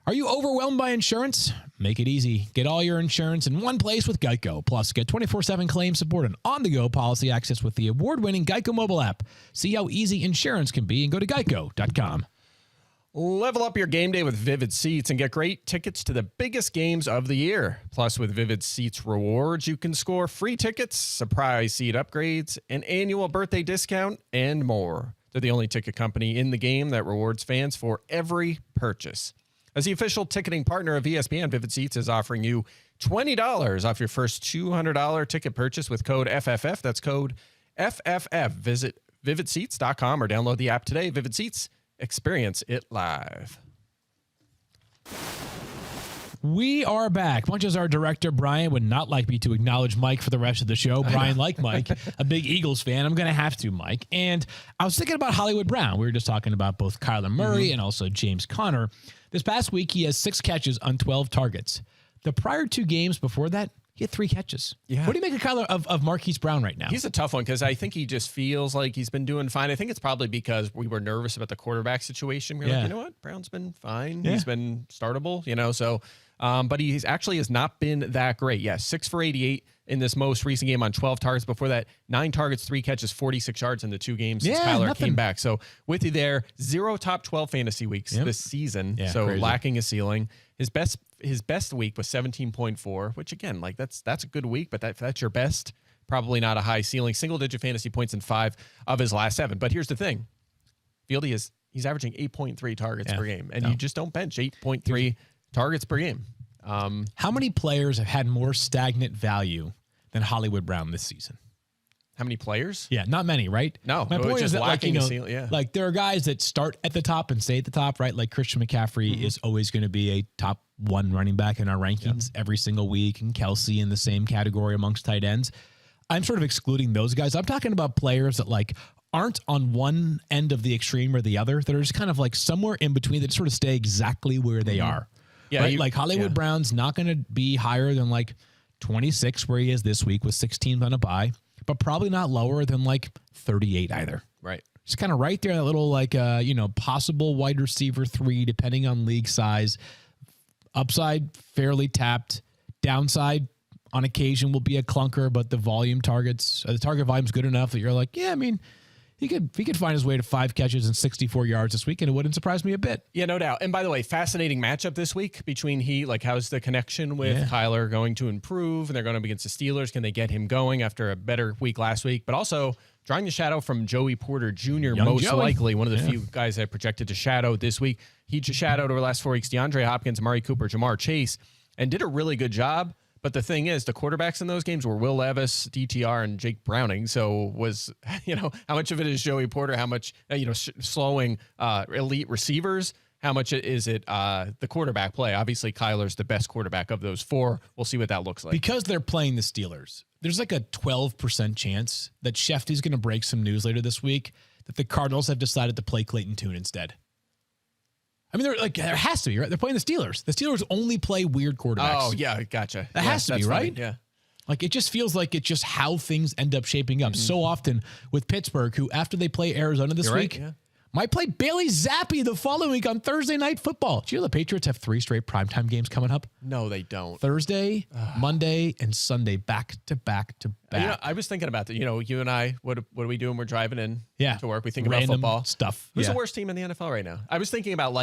Are you overwhelmed by insurance? Make it easy. Get all your insurance in one place with Geico. Plus, get 24/7 claim support and on-the-go policy access with the award-winning Geico mobile app. See how easy insurance can be and go to geico.com. Level up your game day with Vivid Seats and get great tickets to the biggest games of the year. Plus, with Vivid Seats rewards, you can score free tickets, surprise seat upgrades, an annual birthday discount, and more. They're the only ticket company in the game that rewards fans for every purchase. As the official ticketing partner of ESPN, Vivid Seats is offering you $20 off your first $200 ticket purchase with code FFF. That's code FFF. Visit vividseats.com or download the app today. Vivid Seats. Experience it live. We are back. Much as our director, Brian, would not like me to acknowledge Mike for the rest of the show. Brian, like Mike, a big Eagles fan. I'm going to have to, Mike. And I was thinking about Hollywood Brown. We were just talking about both Kyler Murray and also James Conner. This past week, he has 6 catches on 12 targets. The prior 2 games before that, he had 3 catches. Yeah. What do you make of Kyler of Marquise Brown right now? He's a tough one because I think he just feels like he's been doing fine. I think it's probably because we were nervous about the quarterback situation. We were like, you know what? Brown's been fine. Yeah. He's been startable, so but he's actually has not been that great. Yeah, 6 for 88 in this most recent game on 12 targets. Before that, 9 targets, 3 catches, 46 yards in the 2 games since Kyler came back. So with you there, 0 top 12 fantasy weeks this season. Yeah, so crazy. Lacking a ceiling. His best week was 17.4, which again, like that's a good week, but that's your best. Probably not a high ceiling. Single digit fantasy points in 5 of his last 7. But here's the thing. Fieldy he's averaging 8.3 targets per game. And you just don't bench 8.3 targets per game. How many players have had more stagnant value than Hollywood Brown this season? How many players? Yeah, not many, right? No. My point is that, like, like there are guys that start at the top and stay at the top, right? Like Christian McCaffrey is always going to be a top 1 running back in our rankings every single week, and Kelsey in the same category amongst tight ends. I'm sort of excluding those guys. I'm talking about players that like aren't on one end of the extreme or the other. That are just kind of like somewhere in between that sort of stay exactly where they are. Yeah, right? Like Hollywood Brown's not going to be higher than like 26 where he is this week with 6 teams on a bye, but probably not lower than like 38 either. Right. Just kind of right there, that little like, possible wide receiver 3, depending on league size. Upside, fairly tapped. Downside, on occasion, will be a clunker, but the target volume's good enough that you're like, yeah, I mean, he could find his way to 5 catches and 64 yards this week, and it wouldn't surprise me a bit. Yeah, no doubt. And by the way, fascinating matchup this week between how's the connection with Kyler going to improve? And they're going to be against the Steelers. Can they get him going after a better week last week? But also drawing the shadow from Joey Porter Jr., likely one of the few guys I projected to shadow this week. He just shadowed over the last 4 weeks DeAndre Hopkins, Amari Cooper, Jamar Chase, and did a really good job. But the thing is, the quarterbacks in those games were Will Levis, DTR, and Jake Browning. So how much of it is Joey Porter? How much, slowing elite receivers? How much is it the quarterback play? Obviously, Kyler's the best quarterback of those 4. We'll see what that looks like. Because they're playing the Steelers, there's like a 12% chance that Shefty's going to break some news later this week that the Cardinals have decided to play Clayton Tune instead. I mean, there has to be, right? They're playing the Steelers. The Steelers only play weird quarterbacks. Oh, yeah, gotcha. That has to be, right? Funny. Yeah. Like, it just feels like it's just how things end up shaping up. So often with Pittsburgh, who, after they play Arizona this week, might play Bailey Zappi the following week on Thursday Night Football. Do you know the Patriots have 3 straight primetime games coming up? No, they don't. Thursday, Monday, and Sunday, back to back to back. I was thinking about that. You and I, what do we do when we're driving in to work? We think Random about football stuff. Who's the worst team in the NFL right now? I was thinking about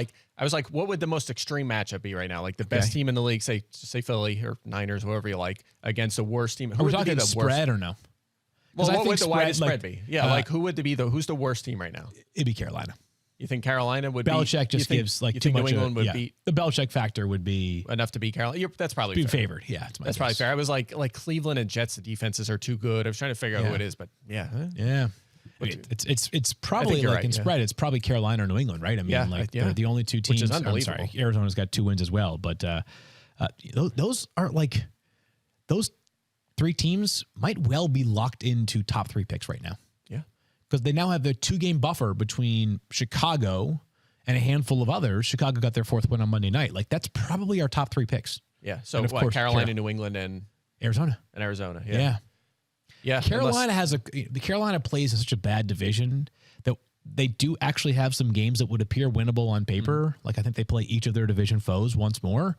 what would the most extreme matchup be right now? Like the best team in the league, say Philly or Niners, whoever you like, against the worst team. Are we talking the spread or no? Well, what would the widest spread be? Yeah, who would who's the worst team right now? It'd be Carolina. You think Carolina would Belichick just gives like too much. New England would beat the Belichick factor would be enough to beat Carolina. That's probably be fair. favored. Yeah, that's probably fair. I was like Cleveland and Jets. The defenses are too good. I was trying to figure out who it is, but it's probably like in spread. It's probably Carolina or New England, right? I mean, they're the only 2 teams. Which is unbelievable. I'm sorry, Arizona's got 2 wins as well, but those are like those 3 teams might well be locked into top 3 picks right now. Yeah, because they now have the 2-game buffer between Chicago and a handful of others. Chicago got their 4th win on Monday night. Like, that's probably our top 3 picks. Yeah. So, of course, Carolina, New England, and Arizona. Yeah. Carolina plays in such a bad division that they do actually have some games that would appear winnable on paper. Like, I think they play each of their division foes once more.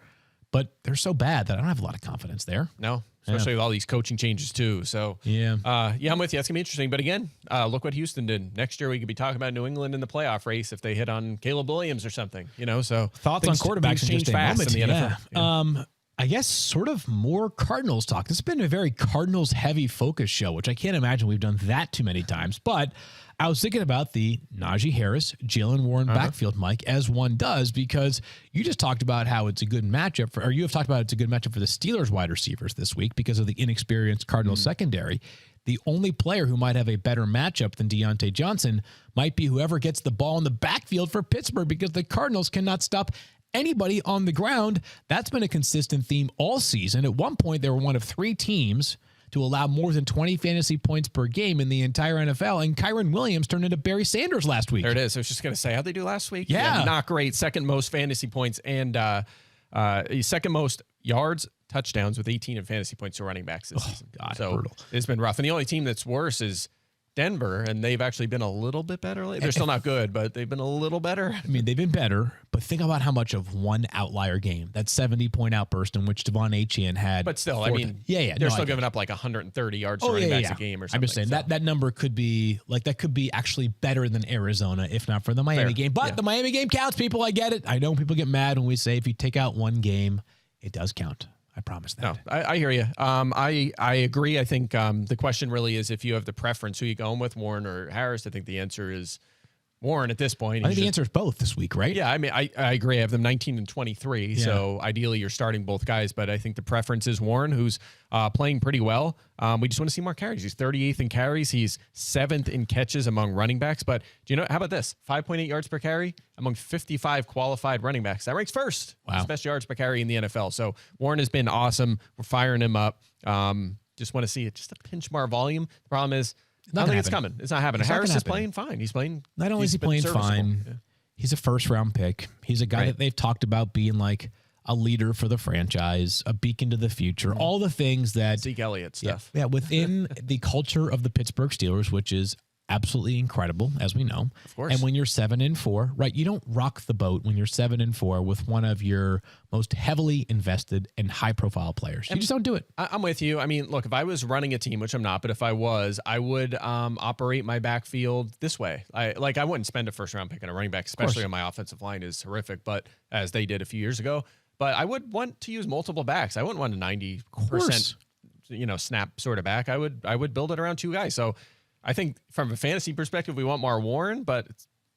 but they're so bad that I don't have a lot of confidence there. No, especially with all these coaching changes too. So yeah, I'm with you. That's gonna be interesting. But again, look what Houston did. Next year we could be talking about New England in the playoff race if they hit on Caleb Williams or something. So thoughts on quarterbacks change fast in the NFL. Yeah. I guess sort of more Cardinals talk. This has been a very Cardinals heavy focus show, which I can't imagine we've done that too many times. But I was thinking about the Najee Harris, Jaylen Warren backfield, Mike, as one does, because you just talked about how it's a good matchup or you have talked about it's a good matchup for the Steelers wide receivers this week because of the inexperienced Cardinals secondary. The only player who might have a better matchup than Deontay Johnson might be whoever gets the ball in the backfield for Pittsburgh, because the Cardinals cannot stop anybody on the ground. That's been a consistent theme all season. At one point, they were one of 3 teams to allow more than 20 fantasy points per game in the entire NFL, and Kyren Williams turned into Barry Sanders last week. There it is. I was just going to say, how'd they do last week? Yeah. Not great. Second most fantasy points and second most yards, touchdowns with 18 in fantasy points to running backs this season. God, so brutal. It's been rough. And the only team that's worse is Denver, and they've actually been a little bit better lately. They're still not good, but they've been a little better. I mean, they've been better, but think about how much of one outlier game, that 70-point outburst in which Devon Achane had. But still, they're still giving up like 130 yards to running backs a game or something. I'm just saying that number could be actually better than Arizona, if not for the Miami game. But the Miami game counts, people. I get it. I know people get mad when we say if you take out one game, it does count. I promise that. No, I hear you. I agree. I think the question really is if you have the preference, who you going with, Warren or Harris. I think the answer is Warren at this point. I think the answer is both this week, right? Yeah, I mean, I agree. I have them 19 and 23, so ideally you're starting both guys, but I think the preference is Warren, who's playing pretty well. We just want to see more carries. He's 38th in carries. He's 7th in catches among running backs. But do you know, how about this? 5.8 yards per carry among 55 qualified running backs. That ranks first. Wow. His best yards per carry in the NFL. So Warren has been awesome. We're firing him up. Just want to see it. Just a pinch more volume. The problem is, I don't think it's coming. It's not happening. Harris is playing fine. He's playing. Not only is he playing fine, he's a first-round pick. He's a guy that they've talked about being like a leader for the franchise, a beacon to the future, all the things that Zeke Elliott stuff. Yeah, within the culture of the Pittsburgh Steelers, which is absolutely incredible, as we know. Of course. And when you're 7-4, right? You don't rock the boat when you're 7-4 with one of your most heavily invested and high-profile players. You just don't do it. I'm with you. I mean, look, if I was running a team, which I'm not, but if I was, I would operate my backfield this way. I wouldn't spend a first-round pick on a running back, especially when my offensive line is horrific, but as they did a few years ago. But I would want to use multiple backs. I wouldn't want a 90%, snap sort of back. I would build it around 2 guys. So I think from a fantasy perspective, we want more Warren, but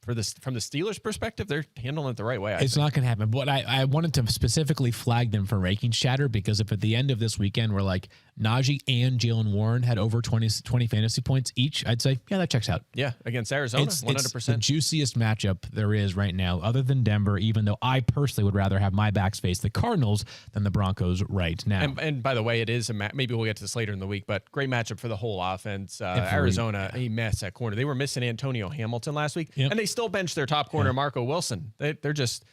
from the Steelers' perspective, they're handling it the right way. It's not going to happen. But I wanted to specifically flag them for rankings chatter, because if at the end of this weekend we're like Najee and Jaylen Warren had over 20 fantasy points each, I'd say, yeah, that checks out. Yeah, against Arizona, 100%. It's the juiciest matchup there is right now, other than Denver, even though I personally would rather have my backs face the Cardinals than the Broncos right now. And by the way, it is maybe we'll get to this later in the week, but great matchup for the whole offense. Arizona, a mess at corner. They were missing Antonio Hamilton last week, and they still benched their top corner, Marco Wilson. They're just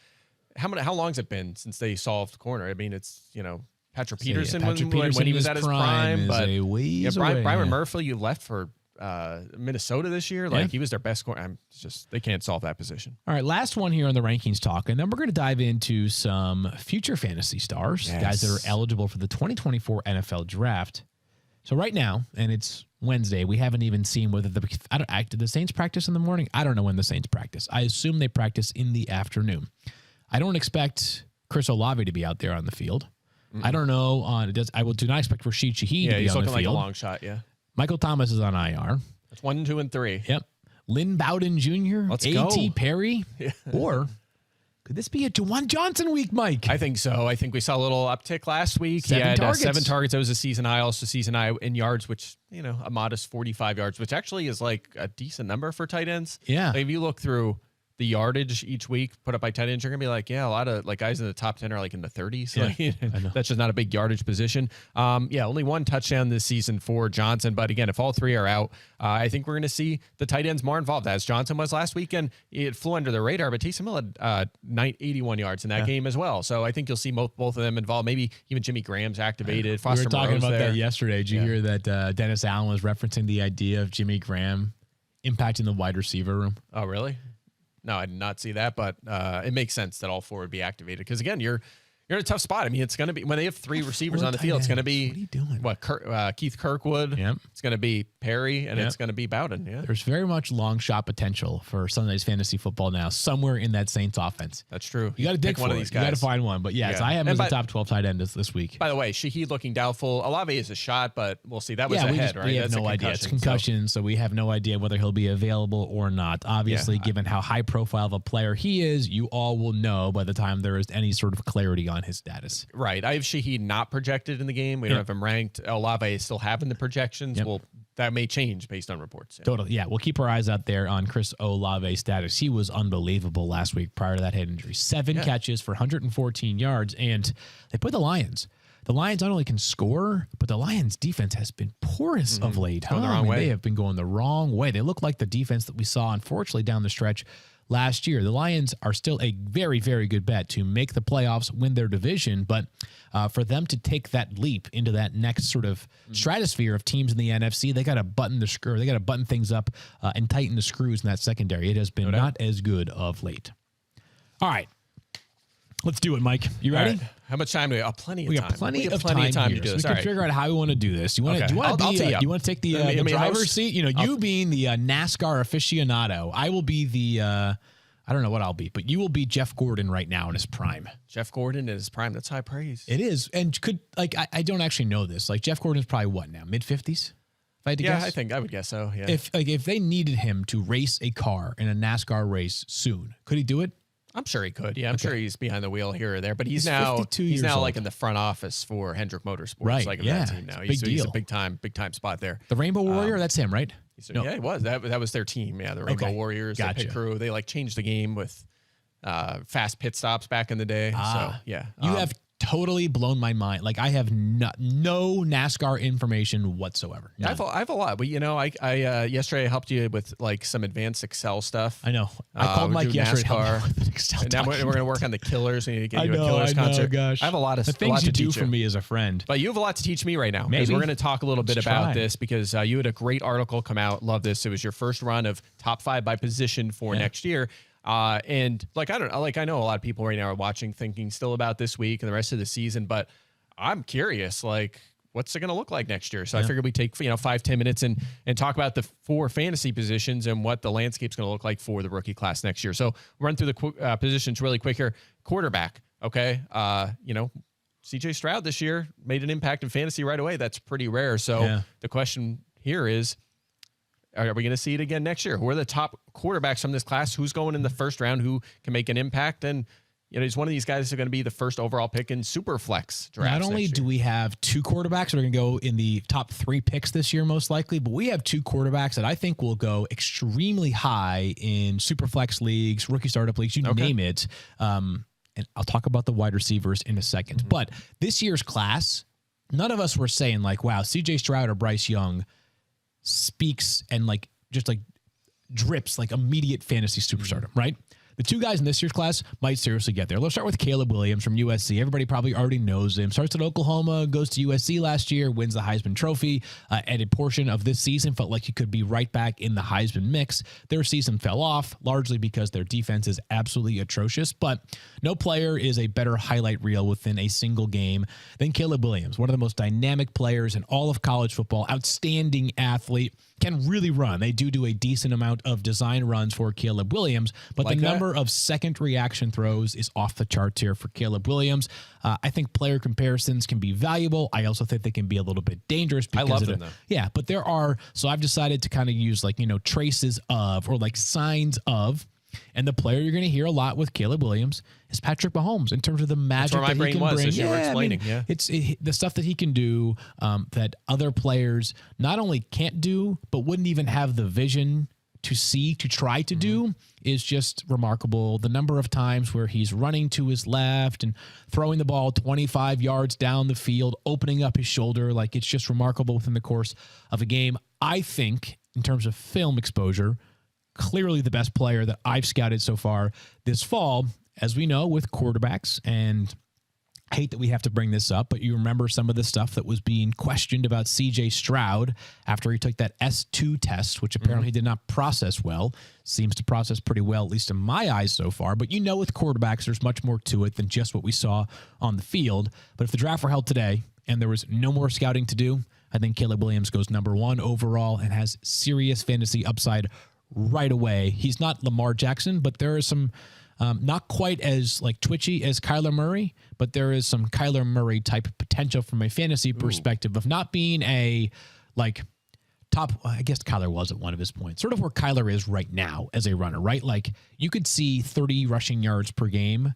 how long has it been since they solved corner? I mean, it's Patrick Peterson, when he was at his prime, but Byron Murphy, you left for Minnesota this year. He was their best corner. They can't solve that position. All right, last one here on the rankings talk, and then we're going to dive into some future fantasy stars, guys that are eligible for the 2024 NFL Draft. So right now, and it's Wednesday, we haven't even seen whether did the Saints practice in the morning? I don't know when the Saints practice. I assume they practice in the afternoon. I don't expect Chris Olave to be out there on the field. I don't know. I do not expect Rashid Shaheed to be on the field. Yeah, he's looking like a long shot, yeah. Michael Thomas is on IR. That's 1, 2, and 3. Yep. Lynn Bowden Jr., Let's A.T. go. Perry, or could this be a Juwan Johnson week, Mike? I think so. I think we saw a little uptick last week. 7 targets. 7 targets. That was a season high. Also season high in yards, which, a modest 45 yards, which actually is like a decent number for tight ends. Yeah. Like if you look through the yardage each week put up by tight ends, you're gonna be like, a lot of guys in the top 10 are like in the 30s. Yeah, That's just not a big yardage position. Only 1 touchdown this season for Johnson. But again, if all 3 are out, I think we're gonna see the tight ends more involved, as Johnson was last weekend. It flew under the radar, but Taysom Hill had 81 yards in that game as well. So I think you'll see both of them involved. Maybe even Jimmy Graham's activated. Foster we were talking Moreau's about there. that yesterday. Did you hear that Dennis Allen was referencing the idea of Jimmy Graham impacting the wide receiver room? Oh, really? No, I did not see that, but it makes sense that all 4 would be activated because, again, you're you're in a tough spot. I mean, it's going to be when they have 3 receivers on the field. It's going to be what are you doing? Keith Kirkwood. Yep. It's going to be Perry, and it's going to be Bowden. Yeah, there's very much long shot potential for Sunday's fantasy football now, somewhere in that Saints offense. That's true. You got to dig for one of these guys. You got to find one. But yes, I have him as a top 12 tight end this week. By the way, Shaheed looking doubtful. Olave is a shot, but we'll see. That was a head, right? We have no idea. It's concussion, so we have no idea whether he'll be available or not. Obviously, given how high profile of a player he is, you all will know by the time there is any sort of clarity on his status. Right. I have Shaheed not projected in the game. We don't have him ranked. Olave is still having the projections. Well, that may change based on reports. Totally. Yeah. We'll keep our eyes out there on Chris Olave's status. He was unbelievable last week prior to that head injury. 7 catches for 114 yards. And they put the Lions. The Lions not only can score, but the Lions defense has been porous of late. Going the wrong way. They have been going the wrong way. They look like the defense that we saw, unfortunately, down the stretch last year. The Lions are still a very, very good bet to make the playoffs, win their division, but for them to take that leap into that next sort of stratosphere of teams in the NFC, they got to button the screw. They got to button things up and tighten the screws in that secondary. It has been not as good of late. All right. Let's do it, Mike. You ready? Right. How much time do we have? Plenty of time. We got plenty of time to do this. We can figure out how we want to do this. You want to take the driver's seat? You know, you being the NASCAR aficionado, I will be the I don't know what I'll be, but you will be Jeff Gordon right now in his prime. Jeff Gordon in his prime. That's high praise. It is. And I don't actually know this. Like Jeff Gordon's probably what now? Mid-50s? If I had to guess? I would guess so. Yeah. If they needed him to race a car in a NASCAR race soon, could he do it? I'm sure he could. Yeah, I'm sure he's behind the wheel here or there, but he's now like in the front office for Hendrick Motorsports, right? Like that team now. He's a big time spot there. The Rainbow Warrior, that's him, right? No. Yeah, it was. That was their team. Yeah, the Rainbow Warriors, the pit crew. They like changed the game with fast pit stops back in the day. So yeah, you have totally blown my mind. Like I have no NASCAR information whatsoever. I have a lot, but you know, I yesterday I helped you with like some advanced Excel stuff. I know. I called Mike yesterday. NASCAR. And now we're going to work on the Killers. We need to get you a Killers concert. Gosh. I have a lot of things you do for me as a friend. But you have a lot to teach me right now. Maybe we're going to talk a little bit about this because you had a great article come out. Love this. It was your first run of top 5 by position for next year. And like, I don't know, like I know a lot of people right now are watching, thinking still about this week and the rest of the season, but I'm curious, like, what's it going to look like next year? So I figured we'd take, 5-10 minutes and talk about the 4 fantasy positions and what the landscape's going to look like for the rookie class next year. So run through the positions really quick here. Quarterback. Okay. CJ Stroud this year made an impact in fantasy right away. That's pretty rare. So the question here is, are we going to see it again next year? Who are the top quarterbacks from this class? Who's going in the first round? Who can make an impact? And he's one of these guys who's going to be the first overall pick in super flex drafts. Not only do we have 2 quarterbacks that are going to go in the top 3 picks this year, most likely, but we have 2 quarterbacks that I think will go extremely high in super flex leagues, rookie startup leagues, you name it. And I'll talk about the wide receivers in a second. But this year's class, none of us were saying like, wow, CJ Stroud or Bryce Young speaks and just drips like immediate fantasy superstardom, right? The 2 guys in this year's class might seriously get there. Let's start with Caleb Williams from USC. Everybody probably already knows him. Starts at Oklahoma, goes to USC last year, wins the Heisman Trophy, and a portion of this season felt like he could be right back in the Heisman mix. Their season fell off, largely because their defense is absolutely atrocious, but no player is a better highlight reel within a single game than Caleb Williams, one of the most dynamic players in all of college football, outstanding athlete, can really run. They do a decent amount of design runs for Caleb Williams, but the number of second reaction throws is off the charts here for Caleb Williams. I think player comparisons can be valuable. I also think they can be a little bit dangerous. I love them, though. Yeah, but there are, so I've decided to kind of use traces of or signs of. And the player you're going to hear a lot with Caleb Williams is Patrick Mahomes in terms of the magic that he can bring. As you were explaining. It's the stuff that he can do that other players not only can't do, but wouldn't even have the vision to see, to try to do, is just remarkable. The number of times where he's running to his left and throwing the ball 25 yards down the field, opening up his shoulder, it's just remarkable within the course of a game. I think in terms of film exposure, clearly the best player that I've scouted so far this fall, as we know, with quarterbacks and I hate that we have to bring this up, but you remember some of the stuff that was being questioned about C.J. Stroud after he took that S2 test, which apparently did not process well. Seems to process pretty well, at least in my eyes so far. But with quarterbacks, there's much more to it than just what we saw on the field. But if the draft were held today and there was no more scouting to do, I think Caleb Williams goes number 1 overall and has serious fantasy upside right away. He's not Lamar Jackson, but there is some... not quite as twitchy as Kyler Murray, but there is some Kyler Murray type potential from a fantasy perspective of not being a top. I guess Kyler was at one of his points, sort of where Kyler is right now as a runner, right? You could see 30 rushing yards per game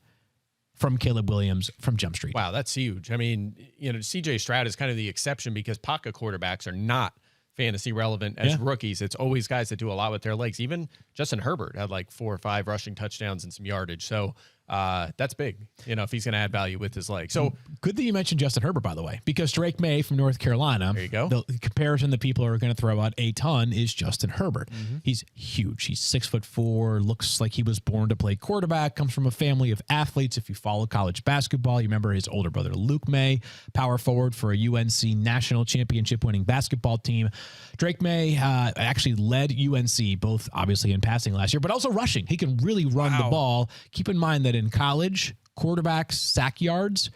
from Caleb Williams from Jump Street. Wow, that's huge. I mean, CJ Stroud is kind of the exception because pocket quarterbacks are not fantasy relevant as rookies. It's always guys that do a lot with their legs. Even Justin Herbert had 4 or 5 rushing touchdowns and some yardage. So that's big, if he's going to add value with his legs. So good that you mentioned Justin Herbert, by the way, because Drake May from North Carolina, there you go. The comparison that people are going to throw out a ton is Justin Herbert. He's huge. He's 6'4", looks like he was born to play quarterback, comes from a family of athletes. If you follow college basketball, you remember his older brother, Luke May, power forward for a UNC national championship winning basketball team. Drake May actually led UNC, both obviously in passing last year, but also rushing. He can really run the ball. Keep in mind that in college, quarterbacks' sack yards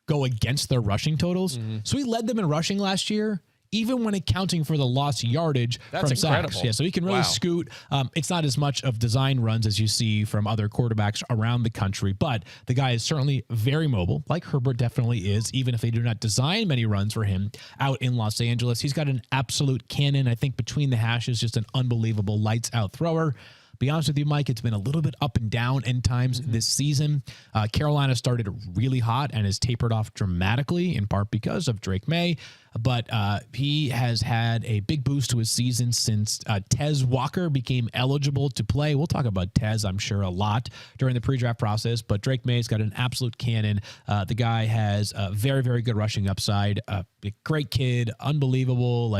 go against their rushing totals. So he led them in rushing last year, even when accounting for the lost yardage from incredible. sacks. Yeah, so he can really scoot. It's not as much of design runs as you see from other quarterbacks around the country, but the guy is certainly very mobile, like Herbert definitely is, even if they do not design many runs for him out in Los Angeles. He's got an absolute cannon. I think between the hashes, just an unbelievable lights-out thrower. Be honest with you, Mike, it's been a little bit up and down in times this season. Carolina started really hot and has tapered off dramatically, in part because of Drake May. But he has had a big boost to his season since Tez Walker became eligible to play. We'll talk about Tez, I'm sure, a lot during the pre-draft process. But Drake May's got an absolute cannon. The guy has a very, very good rushing upside. A great kid, unbelievable,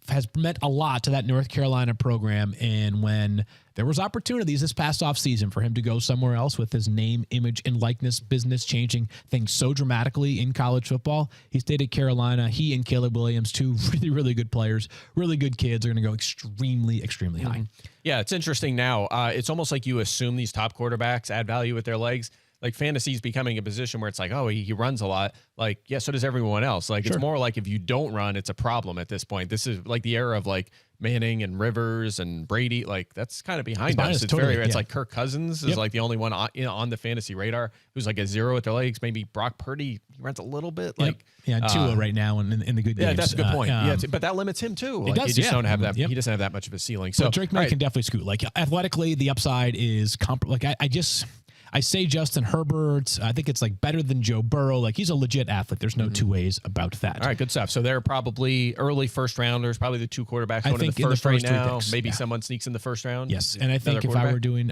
has meant a lot to that North Carolina program. And when there was opportunities this past offseason for him to go somewhere else with his name, image, and likeness business changing things so dramatically in college football, he stayed at Carolina. He and Caleb Williams, 2 really, really good players, really good kids, are going to go extremely, extremely high. Yeah, it's interesting now. It's almost like you assume these top quarterbacks add value with their legs. Fantasy is becoming a position where it's he runs a lot. So does everyone else. It's more like if you don't run, it's a problem at this point. This is the era of Manning and Rivers and Brady. That's kind of behind us. It's totally, very, it's Kirk Cousins is the only one on the fantasy radar who's a 0 at their legs. Maybe Brock Purdy, he runs a little bit. Tua right now in the good games. Yeah, that's a good point. But that limits him too. It does, he just don't have that. He doesn't have that much of a ceiling. So Drake May can definitely scoot. Athletically, the upside is I say Justin Herbert. I think it's better than Joe Burrow. He's a legit athlete. There's no two ways about that. All right, good stuff. So they're probably early first rounders, probably the 2 quarterbacks going in the first right now. Picks, maybe someone sneaks in the first round. Yes, and I think if I were doing,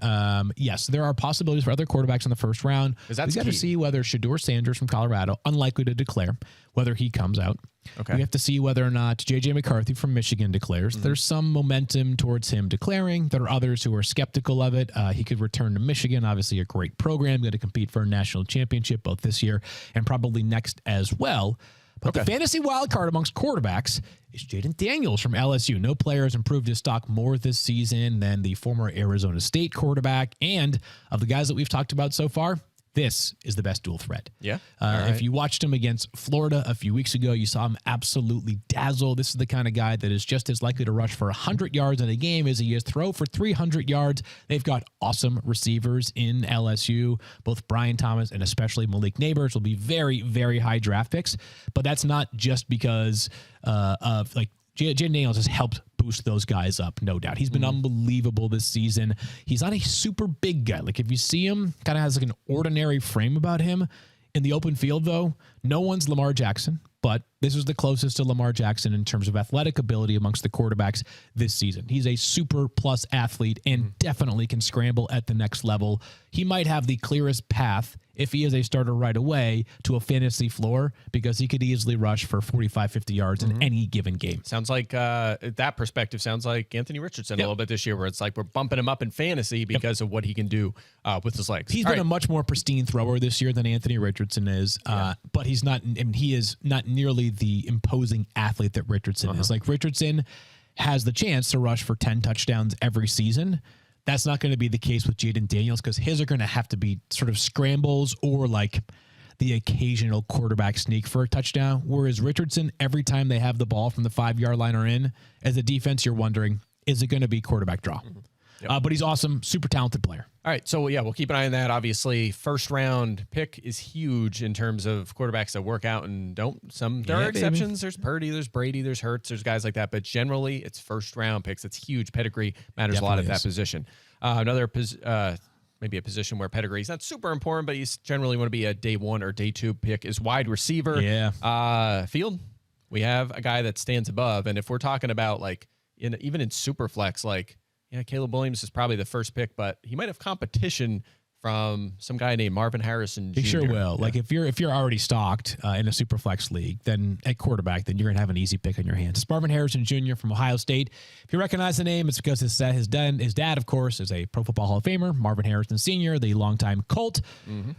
yes, there are possibilities for other quarterbacks in the first round. We got to see whether Shedeur Sanders from Colorado, unlikely to declare, whether he comes out. Okay. We have to see whether or not J.J. McCarthy from Michigan declares. There's some momentum towards him declaring. There are others who are skeptical of it. He could return to Michigan, obviously a great program, going to compete for a national championship both this year and probably next as well. But the fantasy wild card amongst quarterbacks is Jaden Daniels from LSU. No player has improved his stock more this season than the former Arizona State quarterback. And of the guys that we've talked about so far, this is the best dual threat. Yeah. If you watched him against Florida a few weeks ago, you saw him absolutely dazzle. This is the kind of guy that is just as likely to rush for 100 yards in a game as he is throw for 300 yards. They've got awesome receivers in LSU. Both Brian Thomas and especially Malik Neighbors will be very, very high draft picks. But that's not just because of Jaden Daniels has helped boost those guys up, no doubt. He's been unbelievable this season. He's not a super big guy. If you see him, kind of has an ordinary frame about him. In the open field, though, no one's Lamar Jackson, but this is the closest to Lamar Jackson in terms of athletic ability amongst the quarterbacks this season. He's a super plus athlete and definitely can scramble at the next level. He might have the clearest path, if he is a starter right away, to a fantasy floor, because he could easily rush for 45, 50 yards in any given game. Sounds like that perspective sounds like Anthony Richardson a little bit this year, where it's like we're bumping him up in fantasy because of what he can do with his legs. He's been a much more pristine thrower this year than Anthony Richardson is, but he's not. I mean, he is not nearly the imposing athlete that Richardson is. Like, Richardson has the chance to rush for 10 touchdowns every season. That's not going to be the case with Jayden Daniels, because his are going to have to be sort of scrambles or like the occasional quarterback sneak for a touchdown. Whereas Richardson, every time they have the ball from the 5-yard line or in, as a defense, you're wondering, is it going to be quarterback draw? But he's awesome, super talented player. All right, so we'll keep an eye on that. Obviously, first round pick is huge in terms of quarterbacks that work out and don't. There are exceptions. There's Purdy, there's Brady, there's Hurts, there's guys like that. But generally, it's first round picks. It's huge. Pedigree matters a lot at that position. Maybe a position where pedigree is not super important, but you generally want to be a day 1 or day 2 pick is wide receiver. Field, we have a guy that stands above, and if we're talking about like even in super flex, like. Yeah, Caleb Williams is probably the first pick, but he might have competition from some guy named Marvin Harrison Jr. He sure will. Yeah. Like, if you're already stocked in a super flex league, then at quarterback, then you're going to have an easy pick on your hands. It's Marvin Harrison Jr. from Ohio State. If you recognize the name, it's because his dad, of course, is a Pro Football Hall of Famer, Marvin Harrison Sr., the longtime Colt.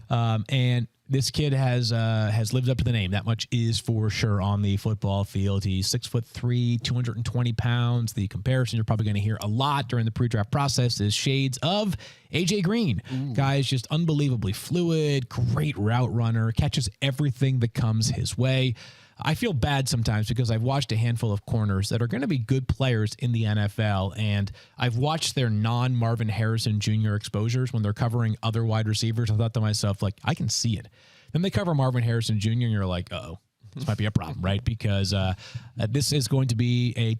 And this kid has lived up to the name. That much is for sure on the football field. He's 6'3", 220 pounds. The comparison you're probably going to hear a lot during the pre-draft process is shades of AJ Green. Guy is just unbelievably fluid, great route runner, catches everything that comes his way. I feel bad sometimes because I've watched a handful of corners that are going to be good players in the NFL, and I've watched their non-Marvin Harrison Jr. exposures when they're covering other wide receivers. I thought to myself, like, I can see it. Then they cover Marvin Harrison Jr., and you're like, uh-oh, this might be a problem, right? Because this is going to be a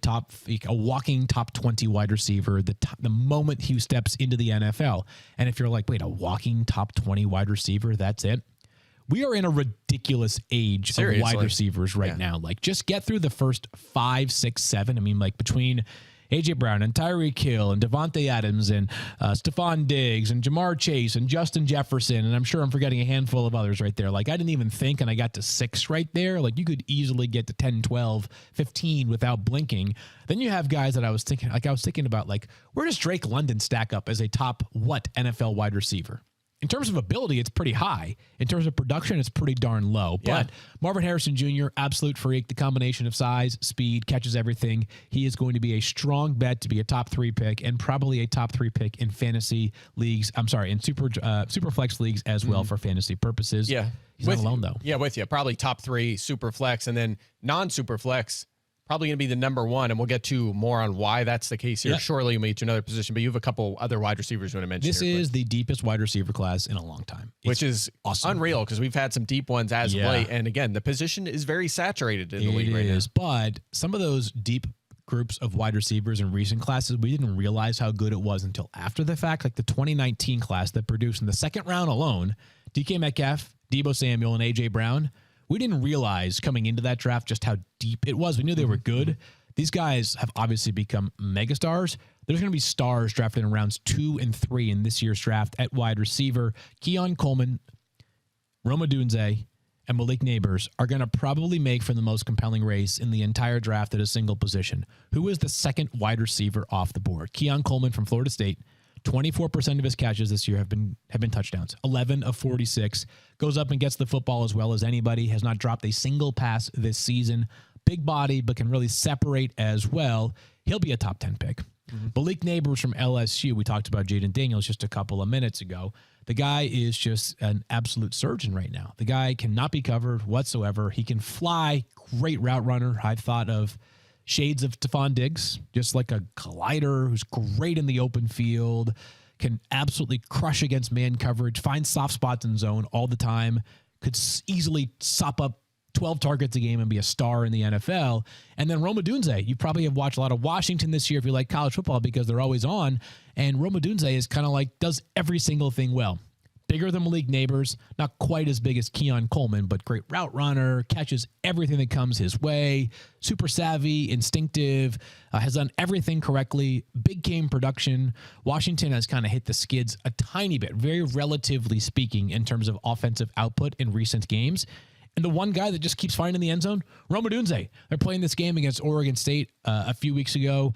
walking top 20 wide receiver the moment he steps into the NFL. And if you're like, wait, a walking top 20 wide receiver, that's it? We are in a ridiculous age of wide receivers right now. Like, just get through the first 5, 6, 7. I mean, like, between A.J. Brown and Tyreek Hill and Devontae Adams and Stephon Diggs and Jamar Chase and Justin Jefferson, and I'm sure I'm forgetting a handful of others right there. Like, I didn't even think, and I got to 6 right there. Like, you could easily get to 10, 12, 15 without blinking. Then you have guys that I was thinking about, like, where does Drake London stack up as a top NFL wide receiver? In terms of ability, it's pretty high. In terms of production, it's pretty darn low. But Marvin Harrison Jr., absolute freak. The combination of size, speed, catches everything. He is going to be a strong bet to be a top 3 pick, and probably a top 3 pick in fantasy leagues. I'm sorry, in super flex leagues as well for fantasy purposes. Yeah. He's not alone, though. Yeah, with you. Probably top 3 super flex, and then non-super flex, probably going to be the number 1, and we'll get to more on why that's the case here shortly when we get to another position, but you have a couple other wide receivers you want to mention. This is the deepest wide receiver class in a long time. Which is awesome. Unreal, because we've had some deep ones as of late, and again, the position is very saturated in the league right now. But some of those deep groups of wide receivers in recent classes, we didn't realize how good it was until after the fact. Like the 2019 class that produced in the second round alone, DK Metcalf, Deebo Samuel, and A.J. Brown. We didn't realize coming into that draft just how deep it was. We knew they were good. These guys have obviously become megastars. There's going to be stars drafted in rounds 2 and 3 in this year's draft at wide receiver. Keon Coleman, Rome Odunze, and Malik Neighbors are going to probably make for the most compelling race in the entire draft at a single position. Who is the second wide receiver off the board? Keon Coleman from Florida State. 24% of his catches this year have been touchdowns. 11 of 46. Goes up and gets the football as well as anybody. Has not dropped a single pass this season. Big body, but can really separate as well. He'll be a top 10 pick. Malik Neighbors from LSU. We talked about Jayden Daniels just a couple of minutes ago. The guy is just an absolute surgeon right now. The guy cannot be covered whatsoever. He can fly. Great route runner. I thought of shades of Stephon Diggs, just like a glider who's great in the open field, can absolutely crush against man coverage, finds soft spots in zone all the time, could easily sop up 12 targets a game and be a star in the NFL. And then Rome Odunze, you probably have watched a lot of Washington this year if you like college football because they're always on. And Rome Odunze is kind of like does every single thing well. bigger than Malik Neighbors, not quite as big as Keon Coleman, but great route runner, catches everything that comes his way, super savvy, instinctive, has done everything correctly, big game production. Washington has kind of hit the skids a tiny bit, very relatively speaking, in terms of offensive output in recent games. And the one guy that just keeps finding the end zone, Rome Odunze. They're playing this game against Oregon State a few weeks ago.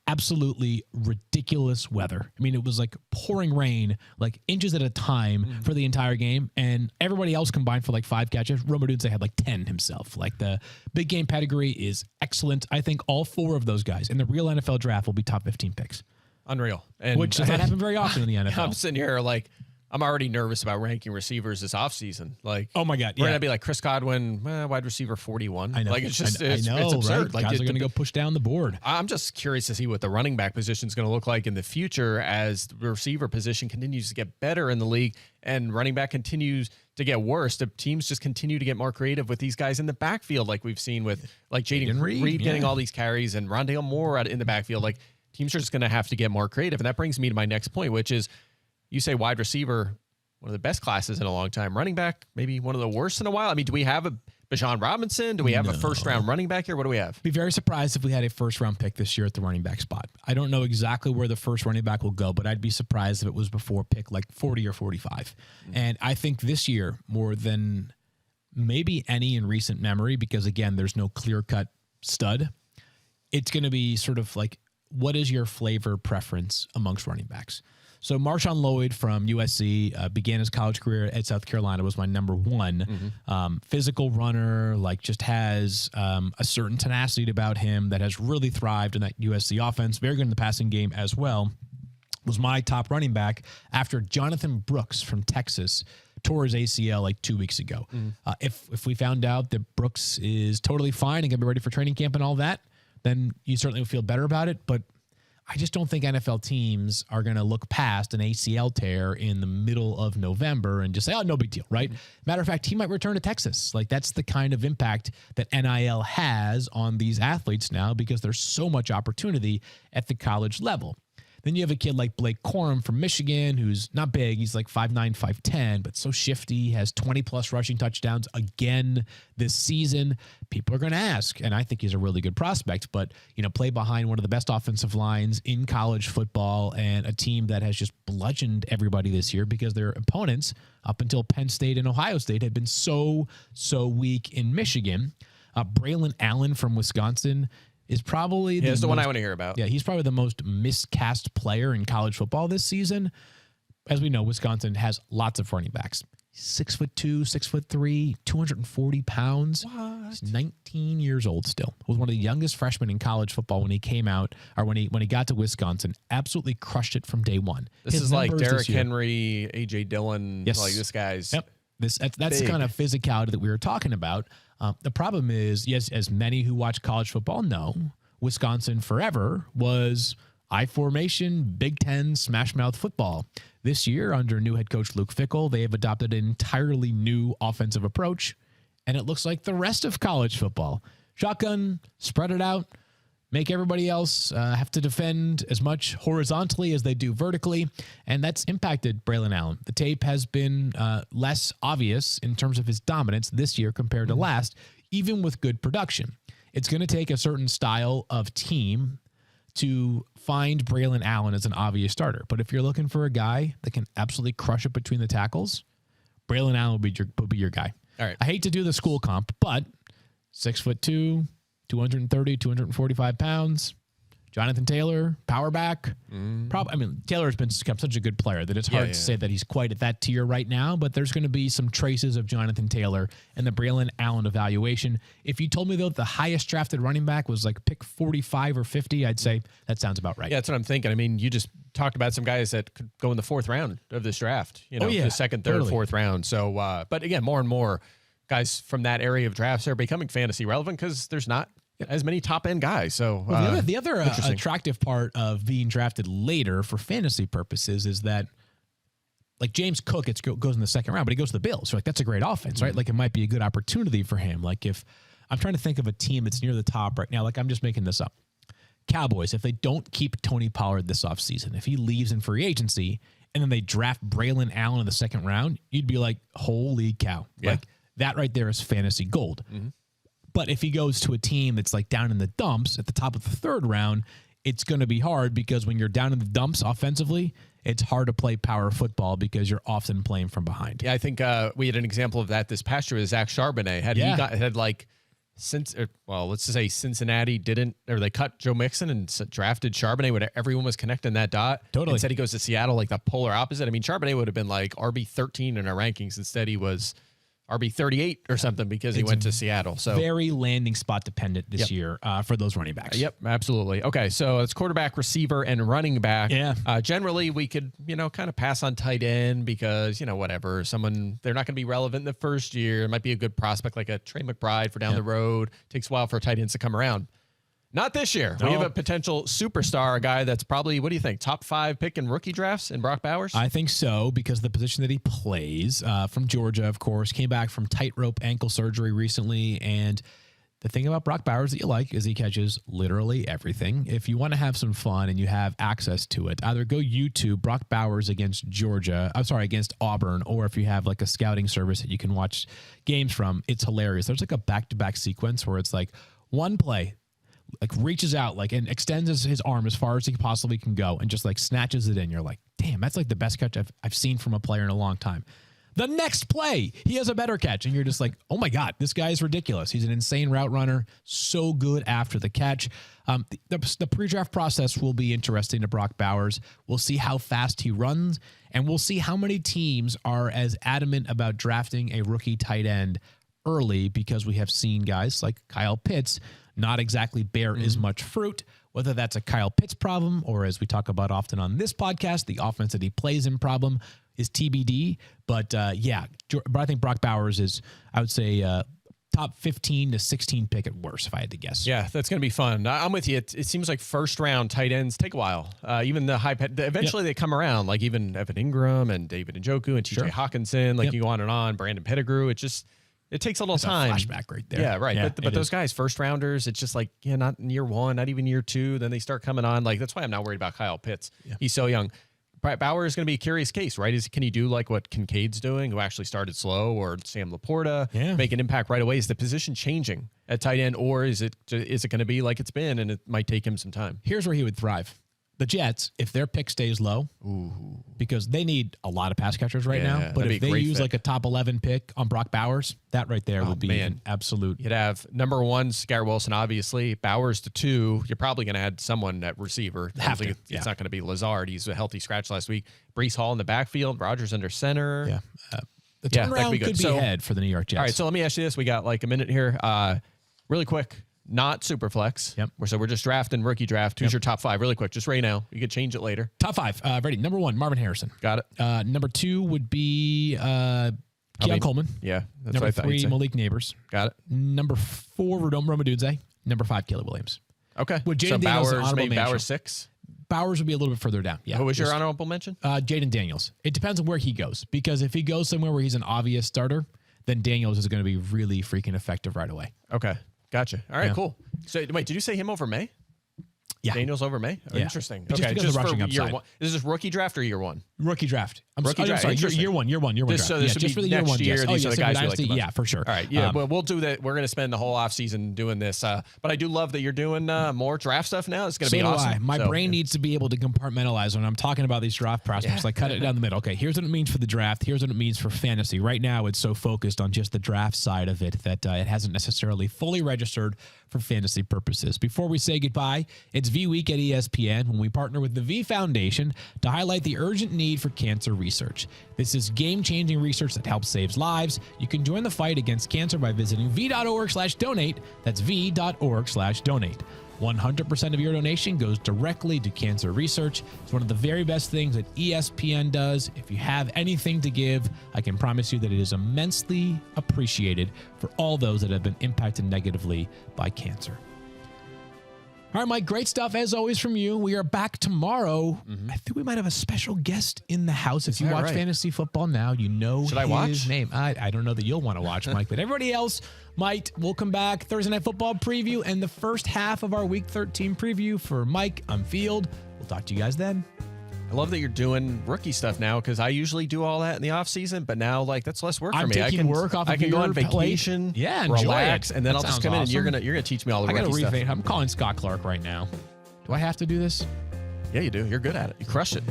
Absolutely ridiculous weather. I mean, it was like pouring rain, like inches at a time for the entire game. And everybody else combined for like 5 catches. Rome Odunze had like 10 himself. Like the big game pedigree is excellent. I think all 4 of those guys in the real NFL draft will be top 15 picks. Unreal. And which does not happen very often in the NFL. I'm sitting here like, I'm already nervous about ranking receivers this offseason. Like, oh my God, we're gonna be like Chris Godwin, wide receiver 41. I know. Like, it's just it's right? absurd. Like, guys are gonna go push down the board. I'm just curious to see what the running back position is going to look like in the future as the receiver position continues to get better in the league and running back continues to get worse. The teams just continue to get more creative with these guys in the backfield, like we've seen with like Jaden Reed getting all these carries and Rondale Moore in the backfield. Like, teams are just going to have to get more creative, and that brings me to my next point, which is you say wide receiver, one of the best classes in a long time. Running back, maybe one of the worst in a while. I mean, do we have a Bijan Robinson? Do we have a first-round running back here? What do we have? Be very surprised if we had a first-round pick this year at the running back spot. I don't know exactly where the first running back will go, but I'd be surprised if it was before pick like 40 or 45. And I think this year, more than maybe any in recent memory, because, again, there's no clear-cut stud, it's going to be sort of like, what is your flavor preference amongst running backs? So Marshawn Lloyd from USC began his college career at South Carolina, was my number 1. Physical runner, like just has a certain tenacity about him that has really thrived in that USC offense. Very good in the passing game as well. Was my top running back after Jonathan Brooks from Texas tore his ACL like 2 weeks ago. If we found out that Brooks is totally fine and can be ready for training camp and all that, then you certainly would feel better about it. But I just don't think NFL teams are going to look past an ACL tear in the middle of November and just say, oh, no big deal, right? Matter of fact, he might return to Texas. Like, that's the kind of impact that NIL has on these athletes now because there's so much opportunity at the college level. Then you have a kid like Blake Corum from Michigan, who's not big. He's like 5'9", 5'10", but so shifty, has 20-plus rushing touchdowns again this season. People are going to ask, and I think he's a really good prospect, but, play behind one of the best offensive lines in college football and a team that has just bludgeoned everybody this year because their opponents, up until Penn State and Ohio State, had been so weak in Michigan. Braylon Allen from Wisconsin is probably the one I want to hear about. Yeah, he's probably the most miscast player in college football this season. As we know, Wisconsin has lots of running backs. 6'2", 6'3", 240 pounds. What? He's 19 years old still. Was one of the youngest freshmen in college football when he came out, or when he got to Wisconsin. Absolutely crushed it from day one. This is like Derrick Henry, A.J. Dillon. Yes. Like, this guy's That's the kind of physicality that we were talking about. The problem is, yes, as many who watch college football know, Wisconsin forever was I formation, Big Ten, smash mouth football. This year, under new head coach Luke Fickell, they have adopted an entirely new offensive approach, and it looks like the rest of college football. Shotgun, spread it out, make everybody else have to defend as much horizontally as they do vertically, and that's impacted Braylon Allen. The tape has been less obvious in terms of his dominance this year compared to last, even with good production. It's going to take a certain style of team to find Braylon Allen as an obvious starter. But if you're looking for a guy that can absolutely crush it between the tackles, Braylon Allen would be your guy. All right. I hate to do the school comp, but 6'2", 230, 245 pounds. Jonathan Taylor, power back. Taylor has become such a good player that it's hard to say that he's quite at that tier right now, but there's going to be some traces of Jonathan Taylor in the Braylon Allen evaluation. If you told me, though, the highest drafted running back was like pick 45 or 50, I'd say that sounds about right. Yeah, that's what I'm thinking. I mean, you just talked about some guys that could go in the 4th round of this draft, the second, third, fourth round. So, but again, more and more guys from that area of drafts are becoming fantasy relevant because there's not as many top-end guys. So the other attractive part of being drafted later for fantasy purposes is that, like, James Cook goes in the 2nd round, but he goes to the Bills. So, like, that's a great offense, right? Like, it might be a good opportunity for him. Like, if I'm trying to think of a team that's near the top right now, like, I'm just making this up. Cowboys, if they don't keep Tony Pollard this offseason, if he leaves in free agency and then they draft Braylon Allen in the second round, you'd be like, holy cow. Yeah. Like, that right there is fantasy gold. Mm-hmm. But if he goes to a team that's like down in the dumps at the top of the third round, it's going to be hard because when you're down in the dumps offensively, it's hard to play power football because you're often playing from behind. Yeah, I think we had an example of that this past year with Zack Charbonnet. Let's just say Cincinnati they cut Joe Mixon and drafted Charbonnet when everyone was connecting that dot. Totally. Instead, he goes to Seattle, like the polar opposite. I mean, Charbonnet would have been like RB13 in our rankings. Instead, he was RB38 or something because he went to Seattle. So very landing spot dependent this year for those running backs. Yep, absolutely. Okay, so it's quarterback, receiver, and running back. Yeah. Generally, we could, kind of pass on tight end because, whatever. They're not going to be relevant in the first year. It might be a good prospect like a Trey McBride for down the road. Takes a while for tight ends to come around. Not this year. No. We have a potential superstar, a guy that's probably, what do you think, top 5 pick in rookie drafts in Brock Bowers? I think so, because the position that he plays, from Georgia, of course, came back from tightrope ankle surgery recently. And the thing about Brock Bowers that you like is he catches literally everything. If you want to have some fun and you have access to it, either go YouTube Brock Bowers against Auburn, or if you have like a scouting service that you can watch games from, it's hilarious. There's like a back-to-back sequence where it's like one play, like reaches out like and extends his arm as far as he possibly can go and just like snatches it in. You're like, damn, that's like the best catch I've seen from a player in a long time. The next play, he has a better catch. And you're just like, oh my God, this guy is ridiculous. He's an insane route runner. So good after the catch. The pre-draft process will be interesting to Brock Bowers. We'll see how fast he runs, and we'll see how many teams are as adamant about drafting a rookie tight end early, because we have seen guys like Kyle Pitts not exactly bear as much fruit. Whether that's a Kyle Pitts problem or, as we talk about often on this podcast, the offense that he plays in problem is TBD. But I think Brock Bowers is, I would say, top 15 to 16 pick at worst, if I had to guess. Yeah, that's going to be fun. I'm with you. It seems like first round tight ends take a while. Even the eventually they come around, like even Evan Ingram and David Njoku and TJ Hawkinson, like you go on, Brandon Pettigrew. It takes a little time. Flashback right there. Yeah, right. Yeah, but those guys, first rounders, it's just like, not in year 1, not even year 2. Then they start coming on. Like, that's why I'm not worried about Kyle Pitts. Yeah. He's so young. Bauer is going to be a curious case, right? Can he do like what Kincaid's doing, who actually started slow, or Sam Laporta, make an impact right away? Is the position changing at tight end, or is it going to be like it's been, and it might take him some time? Here's where he would thrive. The Jets, if their pick stays low, because they need a lot of pass catchers right now, but if they use like a top 11 pick on Brock Bowers, that right there would be an absolute. You'd have number 1, Garrett Wilson, obviously. Bowers to 2. You're probably going to add someone at receiver. It's not going to be Lazard. He's a healthy scratch last week. Breece Hall in the backfield. Rodgers under center. Yeah. The turnaround could be ahead for the New York Jets. All right, so let me ask you this. We got like a minute here. Really quick. Not super flex. Yep. So we're just drafting rookie draft. Who's your top 5? Really quick, just right now. You could change it later. Top 5. Ready. Number 1, Marvin Harrison. Got it. Number 2 would be Keon Coleman. Yeah. That's number what I thought 3, Malik Neighbors. Got it. Number 4, Rome Odunze. Number 5, Caleb Williams. Okay. With Jaden Daniels, Bowers 6. Bowers would be a little bit further down. Yeah. Who was your honorable mention? Jaden Daniels. It depends on where he goes, because if he goes somewhere where he's an obvious starter, then Daniels is going to be really freaking effective right away. Okay. Gotcha. All right, cool. So, wait, did you say him over May? Yeah. Daniels over May? Oh, yeah. Interesting. Okay, just for year 1. Is this rookie draft or year 1? Rookie draft. Sorry, year one draft. So this would just be for the year next 1. year. Yes. These are the guys we like the most. Yeah, for sure. All right, yeah, but we'll do that. We're going to spend the whole offseason doing this. But I do love that you're doing more draft stuff now. It's going to be awesome. My brain needs to be able to compartmentalize when I'm talking about these draft prospects. Like, cut it down the middle. Okay, here's what it means for the draft. Here's what it means for fantasy. Right now, it's so focused on just the draft side of it that it hasn't necessarily fully registered for fantasy purposes. Before we say goodbye, it's V Week at ESPN when we partner with the V Foundation to highlight the urgent need for cancer research. This is game-changing research that helps save lives. You can join the fight against cancer by visiting v.org/donate. That's v.org/donate. 100% of your donation goes directly to cancer research. It's one of the very best things that ESPN does. If you have anything to give, I can promise you that it is immensely appreciated for all those that have been impacted negatively by cancer. All right, Mike, great stuff as always from you. We are back tomorrow. I think we might have a special guest in the house. If you watch fantasy football now, you know his name. I don't know that you'll want to watch, Mike, but everybody else might. We'll come back Thursday Night Football preview and the first half of our Week 13 preview for Mike on Field. We'll talk to you guys then. I love that you're doing rookie stuff now because I usually do all that in the off season, but now like that's less work for I'm me. Taking work off. I can go on vacation, relax, and then I'll just come in and you're gonna teach me all the rookie stuff. I'm calling Scott Clark right now. Do I have to do this? Yeah, you do. You're good at it. You crush it.